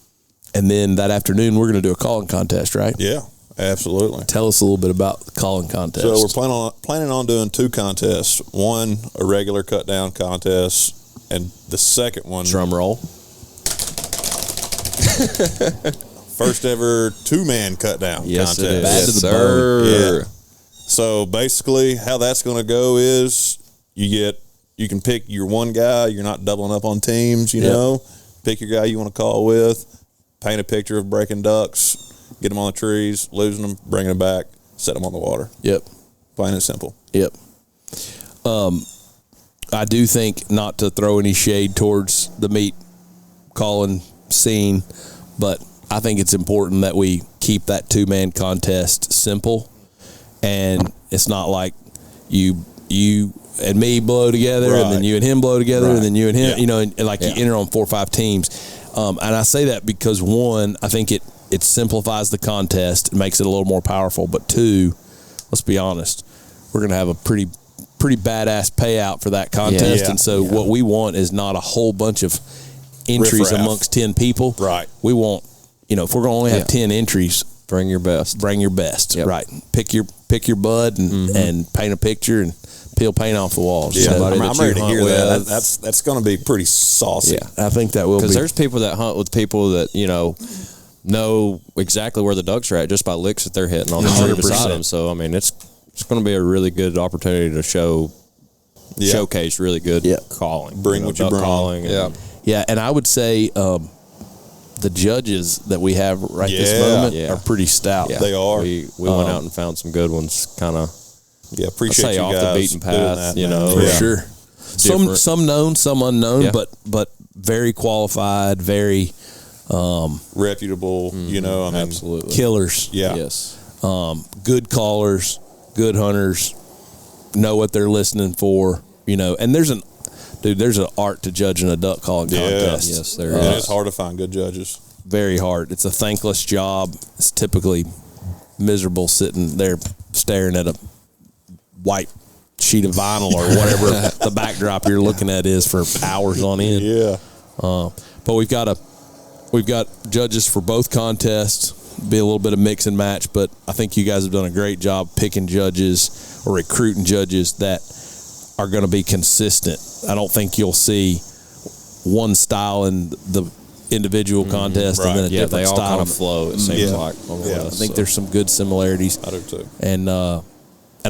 then that afternoon we're going to do a calling contest, right?
Yeah, absolutely.
Tell us a little bit about the calling contest.
So we're planning on doing 2 contests. One, a regular cut down contest, and the second one,
Drum roll.
first ever 2-man cut down
Yes,
contest.
it is.
Bad to the
sir.
bone.
Yeah. So basically, how that's going to go is you can pick your one guy. You're not doubling up on teams. You know, pick your guy you want to call with. Paint a picture of breaking ducks. Get them on the trees, losing them, bringing them back, set them on the water.
Yep.
Plain and simple.
Yep. I do think, not to throw any shade towards the meat calling scene, but I think it's important that we keep that 2-man contest simple, and it's not like you and me blow together, and then you and him blow together, and then you and him, you enter on 4 or 5 teams. And I say that because, one, I think it simplifies the contest, it makes it a little more powerful, but 2, let's be honest, we're going to have a pretty badass payout for that contest, and so what we want is not a whole bunch of entries
Riff-raff.
amongst 10 people.
Right.
We want, if we're going to only have 10 entries,
Bring your best.
Yep. Right. Pick your bud and paint a picture and peel paint off the walls.
Yeah,
Somebody
I'm
that
ready
you
to hear
hunt
that.
with.
That's going to be pretty saucy.
Yeah, I think that will be.
Because there's people that hunt with people that, know exactly where the ducks are at just by licks that they're hitting on the tree
100%.
beside them. So, I mean, it's going to be a really good opportunity to showcase really good calling.
Bring what you
duck
bring.
calling.
Yeah, and I would say the judges that we have this moment are pretty stout.
They are.
We went out and found some good ones, kind of.
Yeah, appreciate you
off
guys
the beaten
doing
path,
that,
For
man.
sure. Some known, some unknown,
Yeah.
but very qualified, very
reputable.
Absolutely.
killers.
Yeah.
Yes.
Good callers, good hunters, know what they're listening for. And there's an art to judging a duck calling contest.
Yes, there
And
is.
it's hard to find good judges.
Very hard. It's a thankless job. It's typically miserable sitting there staring at a white sheet of vinyl or whatever the backdrop you're looking at is for hours on end.
Yeah.
But we've got judges for both contests. Be a little bit of mix and match, but I think you guys have done a great job picking judges or recruiting judges that are going to be consistent. I don't think you'll see one style in the individual contest and then a different
they all
style.
kind of flow, it seems like.
I think there's some good similarities.
I do too.
And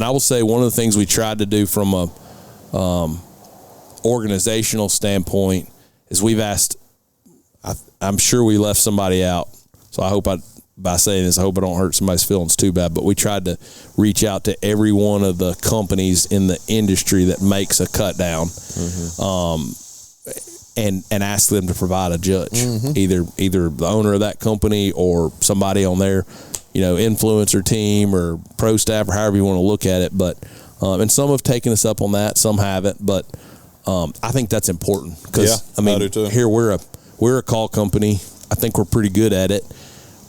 I will say one of the things we tried to do from a organizational standpoint is we've asked, I'm sure we left somebody out, so by saying this, I hope I don't hurt somebody's feelings too bad, but we tried to reach out to every one of the companies in the industry that makes a cut down, and ask them to provide a judge, either the owner of that company or somebody on their, influencer team or pro staff or however you want to look at it. But and some have taken us up on that, some haven't, but I think that's important because
I do too.
here we're a call company. I think we're pretty good at it.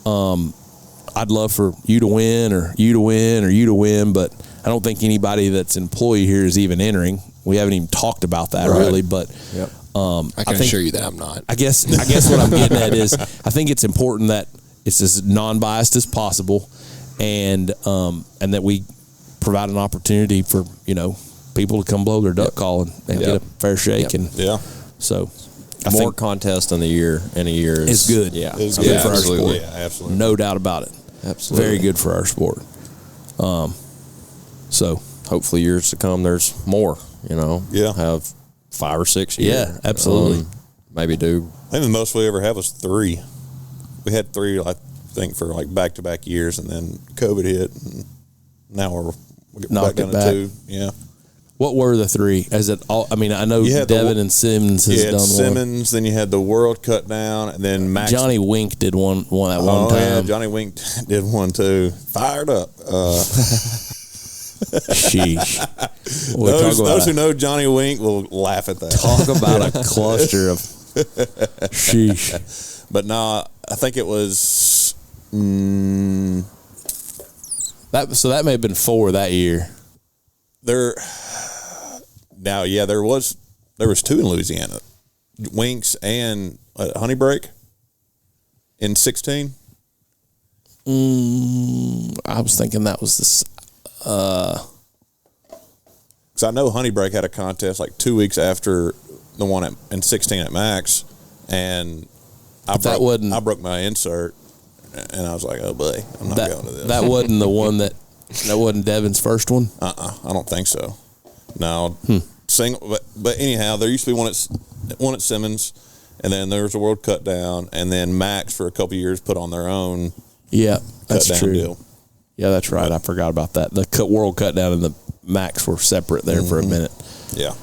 I'd love for you to win or you to win or you to win, but I don't think anybody that's employee here is even entering. We haven't even talked about that really, but
I can assure you that I'm not.
I guess what I'm getting at is I think it's important that it's as non-biased as possible, and that we provide an opportunity for people to come blow their duck call and get a fair shake, and so I
More
think
contests in a year
is good.
Yeah,
It's
good
good
for our
absolutely.
sport.
Yeah, absolutely.
No doubt about it.
Absolutely.
Very good for our sport. So
Hopefully, years to come, there's more.
Yeah.
Have 5 or 6 years.
Yeah, absolutely.
Maybe do.
I think the most we ever had was 3. We had 3, I think, for like back-to-back years, and then COVID hit, and now we're
Knocked
back down
it
to
back.
2. Yeah.
what were the 3? Is it all? I mean, I know
You had the-
Devin and Simmons has
You had
done
Simmons, then you had the World Cut Down, and then
one.
Max.
Johnny Wink did one at one
Oh,
time.
yeah, Johnny Wink did one too. Fired up.
Sheesh. We'll talk about
Those who know Johnny Wink will laugh at that.
talk about a cluster of sheesh.
But no, I think it was.
That may have been 4 that year.
There was 2 in Louisiana, Winks and Honey Break in 16.
I was thinking that was this.
Because I know Honey Break had a contest like 2 weeks after the one in 16 at Max, and I broke my insert, and I was like, oh boy, I'm not going to this.
That wasn't the one that wasn't Devin's first one.
I don't think so. No, single. But anyhow, there used to be one at Simmons, and then there was a World Cut Down, and then Max for a couple of years put on their own.
Yeah, that's
cut down
true.
deal.
Yeah, that's right. I forgot about that. The World Cut Down and the Max were separate there for a minute.
Yeah,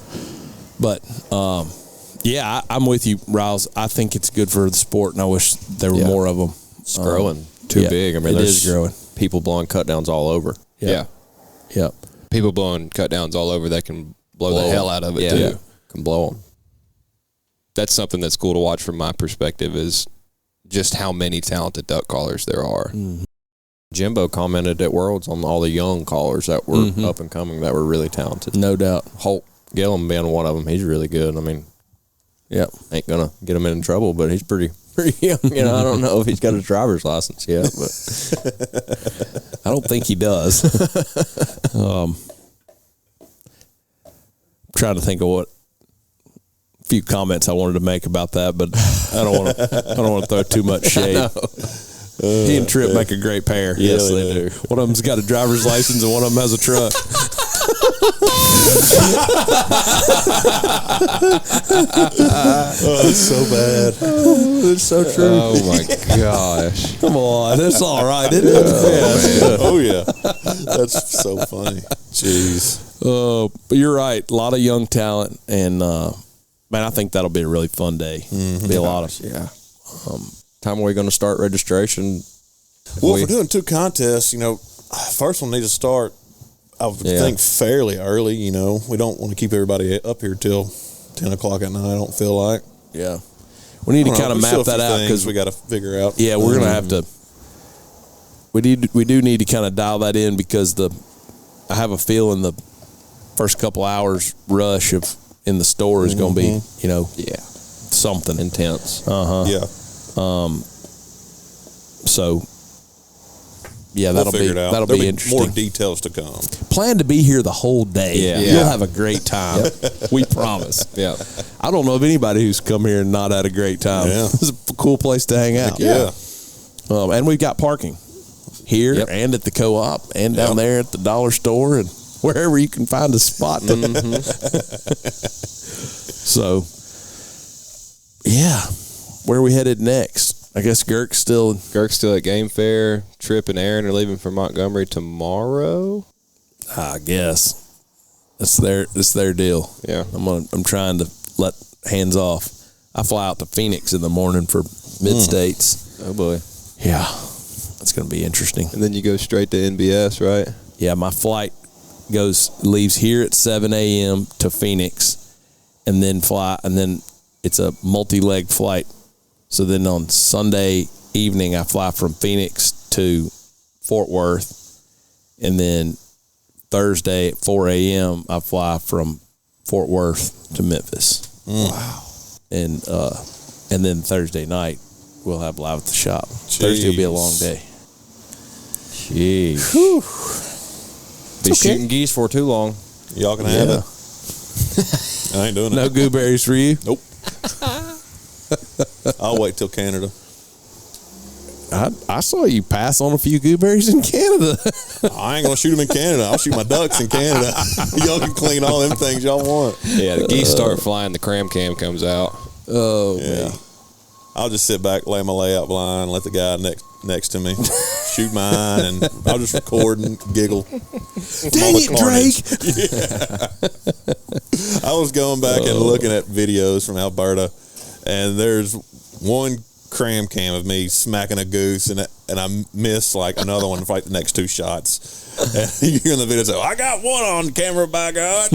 But I'm with you, Riles. I think it's good for the sport, and I wish there were more of them.
It's growing too big. I mean,
it
there's
is growing.
people blowing cut downs all over.
Yeah.
Yep.
People blowing cut downs all over that can blow the hell out of it, too.
Yeah. Can blow them.
That's something that's cool to watch from my perspective is just how many talented duck callers there are.
Jimbo commented at Worlds on all the young callers that were up and coming that were really talented.
No doubt.
Holt Gillum being one of them. He's really good. I mean,
Yep.
ain't gonna get him in trouble, but he's pretty young. I don't know if he's got his driver's license yet, but
I don't think he does. Trying to think of what few comments I wanted to make about that, but I don't want to throw too much shade. He and Tripp make a great pair.
Yes, they do.
One of them's got a driver's license and one of them has a truck.
oh, it's so bad.
It's so true.
Oh, my gosh.
Come on, it's all right, isn't it?
Oh yeah, that's so funny. Jeez.
But you're right. A lot of young talent, and man, I think that'll be a really fun day. Be a lot of
time are we going to start registration?
Well, if we're doing 2 contests, first one needs to start, I would think, fairly early. We don't want to keep everybody up here till 10 o'clock at night. I don't feel like.
Yeah, we need to kind of map that out
because we got to figure out.
Yeah, we're gonna have to. We do need to kind of dial that in because I have a feeling the first couple hours rush in the store is going to be something
Intense.
Yeah.
So yeah,
We'll figure it out.
that'll
There'll
be interesting.
More details to come.
Plan to be here the whole day.
Yeah.
You'll have a great time. We promise.
Yeah.
I don't know of anybody who's come here and not had a great time.
Yeah.
It's a cool place to hang out.
Yeah.
And we've got parking here and at the co-op and down there at the dollar store and wherever you can find a spot. So, yeah, where are we headed next? I guess Girk's still
at Game Fair. Tripp and Aaron are leaving for Montgomery tomorrow.
I guess it's their deal.
Yeah.
I'm trying to let hands off. I fly out to Phoenix in the morning for mid-states.
Oh, boy.
Yeah, that's going to be interesting.
And then you go straight to NBS, right?
Yeah, my flight leaves here at 7 a.m. to Phoenix, and then it's a multi-leg flight. So then on Sunday evening, I fly from Phoenix to Fort Worth, and then Thursday at 4 a.m. I fly from Fort Worth to Memphis.
Wow.
And then Thursday night we'll have live at the shop.
Jeez.
Thursday will be a long day.
Jeez. Be
okay.
shooting geese for too long.
Y'all can have it. I ain't doing it.
No gooberries for you?
Nope. I'll wait till Canada.
I saw you pass on a few gooberries in Canada.
I ain't gonna shoot them in Canada. I'll shoot my ducks in Canada. Y'all can clean all them things y'all want.
Yeah, the geese start flying, the cram cam comes out.
Oh,
Yeah.
man.
I'll just sit back, lay my layout blind, let the guy next to me shoot mine, and I'll just record and giggle.
Dang it, Drake!
I was going back and looking at videos from Alberta, and there's one cram cam of me smacking a goose, and I miss like another one for like the next two shots. And you hear in the video say, "I got one on camera, by God."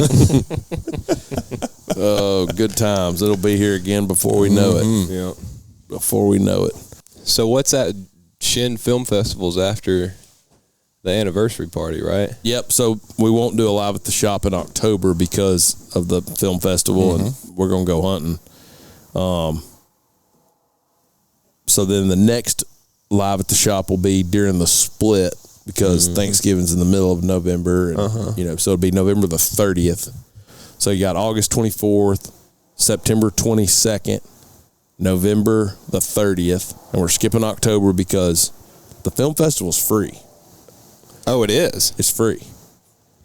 Oh, good times. It'll be here again before we know it.
Yeah.
Before we know it.
So what's that? Shin Film Festival's after the anniversary party, right?
Yep. So we won't do a live at the shop in October because of the film festival, and we're going to go hunting. So then the next live at the shop will be during the split because Thanksgiving's in the middle of November, and, so it'll be November the 30th. So you got August 24th, September 22nd, November the 30th, and we're skipping October because the film festival's free.
Oh, it is.
It's free.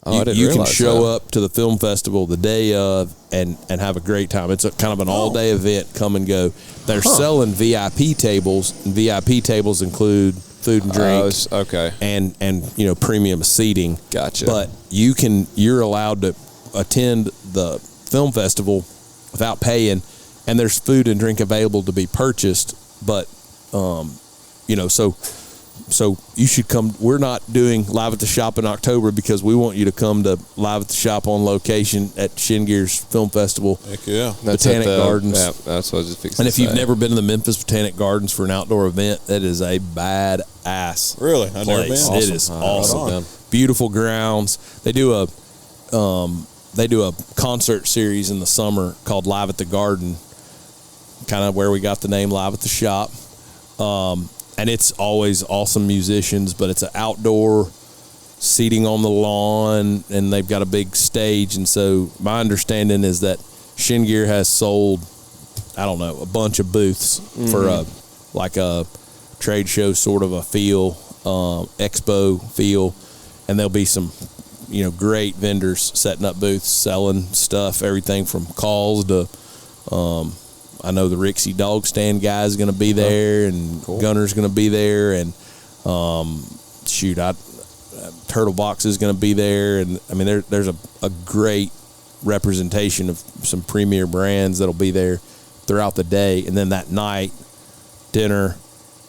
Oh, I didn't
you can
realize
show
that.
up to the film festival the day of and have a great time. It's a kind of an all-day event. Come and go. They're selling VIP tables, and VIP tables include food and drink.
Okay.
And premium seating.
Gotcha.
But you're allowed to attend the film festival without paying, and there's food and drink available to be purchased. But so you should come. We're not doing live at the shop in October because we want you to come to live at the shop on location at Shin Gear's Film Festival.
Heck yeah.
Botanic Gardens.
Yeah, that's what I was just fixing
And
to
if you've
say.
never been to the Memphis Botanic Gardens for an outdoor event, that is a badass
Really? I've never
place.
been.
It is awesome.
Right on.
Beautiful grounds. They do a concert series in the summer called Live at the Garden, kind of where we got the name Live at the Shop. And it's always awesome musicians, but it's an outdoor seating on the lawn, and they've got a big stage. And so my understanding is that Shin Gear has sold, I don't know, a bunch of booths for a trade show sort of a feel, expo feel, and there'll be some, great vendors setting up booths, selling stuff, everything from calls to, I know the Rixie Dog Stand guy is going to be there, and Gunner's going to be there, and Turtle Box is going to be there, and I mean there's a great representation of some premier brands that'll be there throughout the day, and then that night dinner.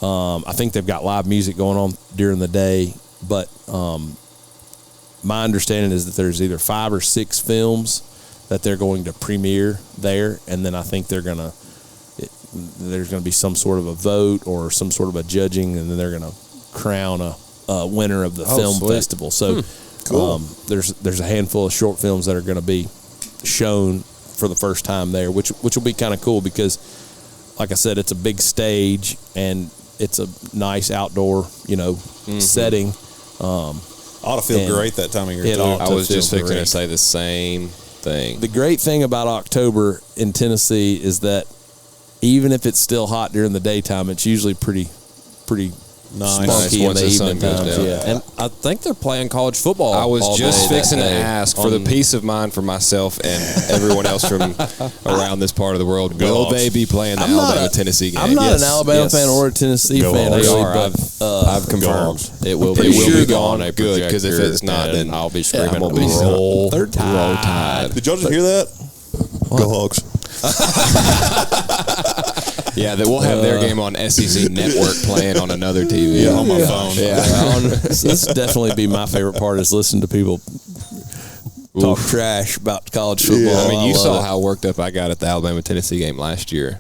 I think they've got live music going on during the day, but my understanding is that there's either 5 or 6 films that they're going to premiere there, and then I think there's going to be some sort of a vote or some sort of a judging, and then they're going to crown a winner of the film festival. So
Cool.
There's a handful of short films that are going to be shown for the first time there, which will be kind of cool because, like I said, it's a big stage and it's a nice outdoor setting.
Ought to feel great that time of year,
It
too.
ought
I
to
was just
feel
fixing
great.
to say the same thing.
The great thing about October in Tennessee is that even if it's still hot during the daytime, it's usually pretty
Nice.
spunky in
Once
the
the sun
evening
goes
times.
down.
Yeah.
And I think they're playing college football.
I was
all
just
day
fixing
that
to
day
ask for the
on-
peace of mind for myself and everyone else from around this part of the world. Will
Hawks.
they be playing the Alabama-Tennessee game?
I'm not
Yes,
an Alabama
yes.
fan or a Tennessee
Go
fan.
Hawks.
They
Really,
are.
but
I've confirmed.
Hawks.
It will
pretty
be
sure
gone.
a
Good, because if
projector,
it's not,
and
then
I'll be screaming.
I'm gonna be
roll,
They're
roll tide.
Did y'all just hear that? Go Hawks.
yeah, that we'll have their game on SEC Network playing on another TV.
Yeah, on my phone.
this definitely be my favorite part is listening to people talk trash about college football.
Yeah.
I mean, you
love
saw
it.
how worked up I got at the Alabama-Tennessee game last year.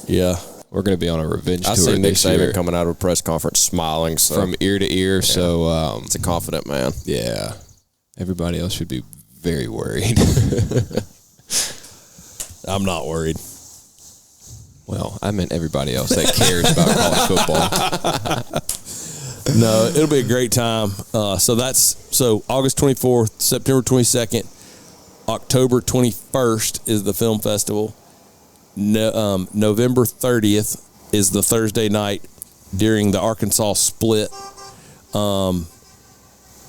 Yeah.
we're going to be on a revenge
I
tour
see Nick
this year.
Saban coming out of a press conference smiling
From ear to ear, so...
it's a confident man.
yeah. Everybody else should be very worried.
I'm not worried.
Well, I meant everybody else that cares about college football.
No, it'll be a great time. So August 24th, September 22nd, October 21st is the film festival. November 30th is the Thursday night during the Arkansas split.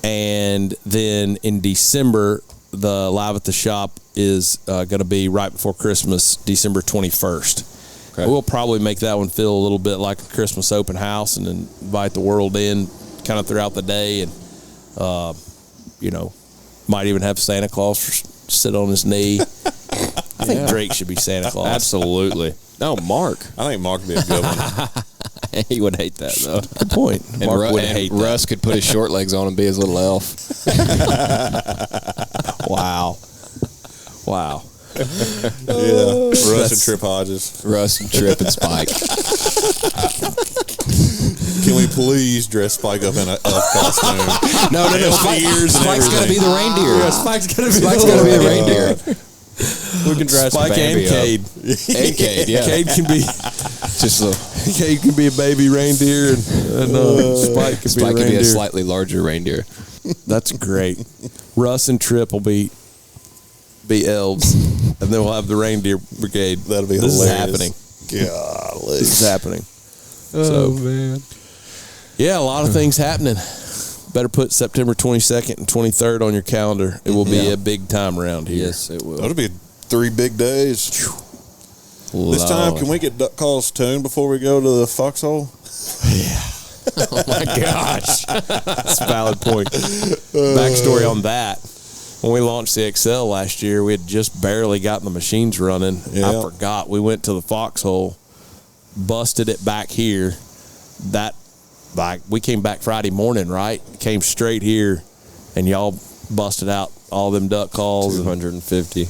And then in December, the Live at the Shop is going to be right before Christmas, December 21st.
Okay.
We'll probably make that one feel a little bit like a Christmas open house and invite the world in kind of throughout the day. And, might even have Santa Claus sit on his knee. I think Drake should be Santa Claus.
Absolutely. No, Mark.
I think Mark would be a good one.
He would hate that, though.
Good point.
And,
Mark would hate that.
Russ could put his short legs on and be his little elf.
Wow. Wow.
Yeah. Russ and Trip Hodges.
Russ and Trip and Spike.
Can we please dress Spike up in an elf costume?
No. Spike's got to be the reindeer.
Yeah, Spike's got to be
the reindeer.
We can dress
Spike and
Bambi up.
Cade.
And Cade, yeah.
Cade can be Cade can be a baby reindeer, and Spike can be a
Spike could be
reindeer.
a slightly larger reindeer.
That's great. Russ and Trip will be elves, and then we'll have the reindeer brigade.
That'll be
this
hilarious.
Is happening.
Golly.
This is happening.
Oh, man.
Yeah, a lot of things happening. Better put September 22nd and 23rd on your calendar. It will be a big time around here.
Yes, it will.
That'll be 3 big days. This time, can we get duck calls tuned before we go to the foxhole?
Oh my gosh. That's a valid point. Backstory on that. When we launched the XL last year, we had just barely gotten the machines running.
Yeah.
I forgot. We went to the foxhole, busted it back here. We came back Friday morning, right? Came straight here, and y'all busted out all them duck calls.
250.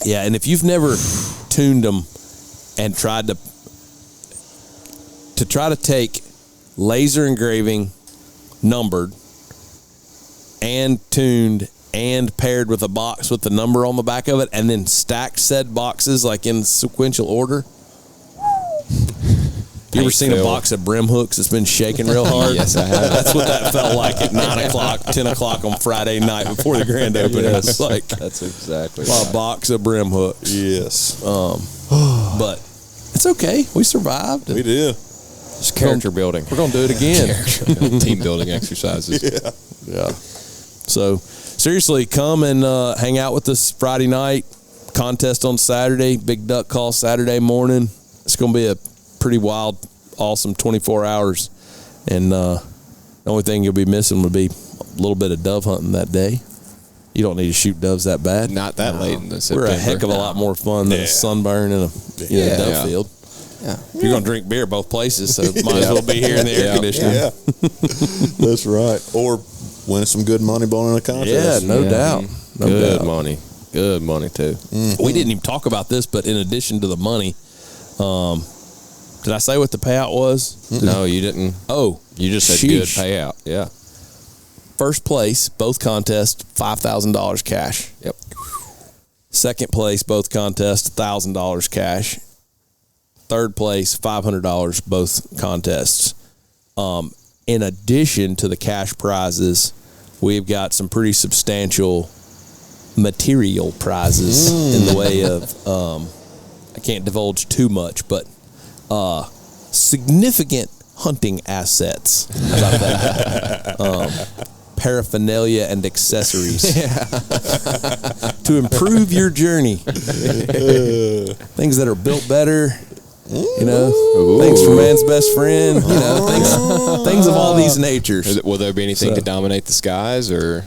Yeah, and if you've never tuned them and tried to take laser engraving, numbered, and tuned, and paired with a box with the number on the back of it, and then stacked said boxes like in sequential order. You ever seen a box of brim hooks that's been shaking real hard?
Yes, I have.
That's what that felt like at 9 o'clock, 10 o'clock on Friday night before the grand opening.
Yes.
It's like
That's exactly
a box of brim hooks.
Yes.
But it's okay. We survived.
We did.
It's character building.
We're going to do it again.
Team building exercises.
Yeah. So, seriously, come and hang out with us Friday night. Contest on Saturday. Big duck call Saturday morning. It's going to be a pretty wild, awesome 24 hours. And the only thing you'll be missing would be a little bit of dove hunting that day. You don't need to shoot doves that bad.
Not that late in the September.
We're a heck of a lot more fun than a sunburn in a dove field.
Yeah.
You're going to drink beer both places, so might as well be here in the air conditioning.
Yeah. That's right. Or win some good money blowing in a contest.
Yeah, no doubt. No
Good
doubt.
money. Good money, too.
We didn't even talk about this, but in addition to the money, did I say what the payout was?
No, you didn't.
Oh,
You just said
sheesh.
good payout. Yeah.
First place, both contests, $5,000 cash.
Yep.
Second place, both contests, $1,000 cash. Third place, $500, both contests. In addition to the cash prizes, we've got some pretty substantial material prizes in the way of, I can't divulge too much, but significant hunting assets. How about that? Paraphernalia and accessories to improve your journey. Things that are built better. Things for man's best friend. Things of all these natures.
Will there be anything to dominate the skies, or?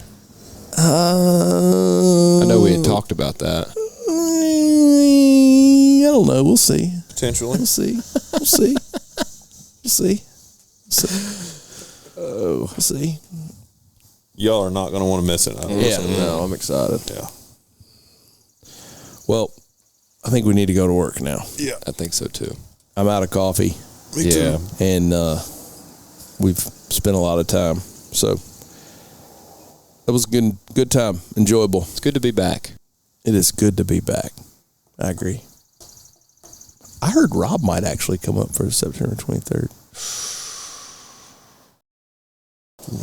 I know we had talked about that.
I don't know. We'll see.
Potentially.
We'll see. We'll see. We'll see. We'll see.
Y'all are not going to want to miss it.
No, I'm excited.
Yeah.
Well, I think we need to go to work now.
Yeah.
I think so too.
I'm out of coffee.
Me too.
And we've spent a lot of time. So that was a good time. Enjoyable.
It's good to be back.
It is good to be back. I agree. I heard Rob might actually come up for September 23rd.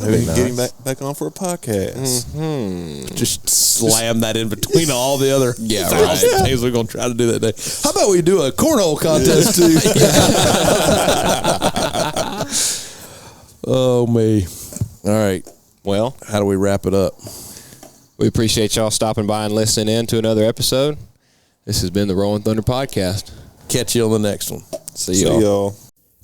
Maybe get him back on for a podcast.
Mm-hmm. Just slam that in between all the other days we're going to try to do that day. How about we do a cornhole contest too? Oh, me. All right.
Well,
how do we wrap it up?
We appreciate y'all stopping by and listening in to another episode. This has been the Rolling Thunder Podcast.
Catch you on the next one.
See y'all.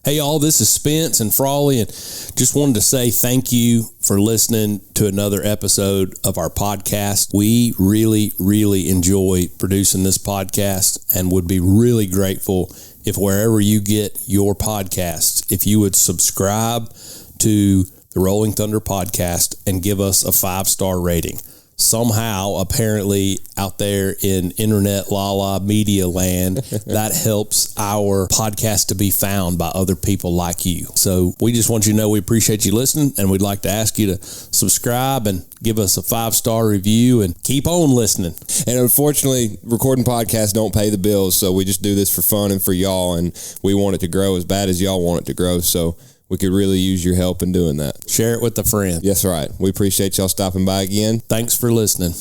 Hey, y'all, this is Spence and Frawley, and just wanted to say thank you for listening to another episode of our podcast. We really, really enjoy producing this podcast and would be really grateful if wherever you get your podcasts, if you would subscribe to the Rolling Thunder Podcast and give us a 5-star rating. Somehow, apparently, out there in internet la media land, that helps our podcast to be found by other people like you. So we just want you to know we appreciate you listening, and we'd like to ask you to subscribe and give us a 5-star review and keep on listening.
And unfortunately, recording podcasts don't pay the bills, so we just do this for fun and for y'all, and we want it to grow as bad as y'all want it to grow. So we could really use your help in doing that.
Share it with a friend.
Yes, right. We appreciate y'all stopping by again.
Thanks for listening.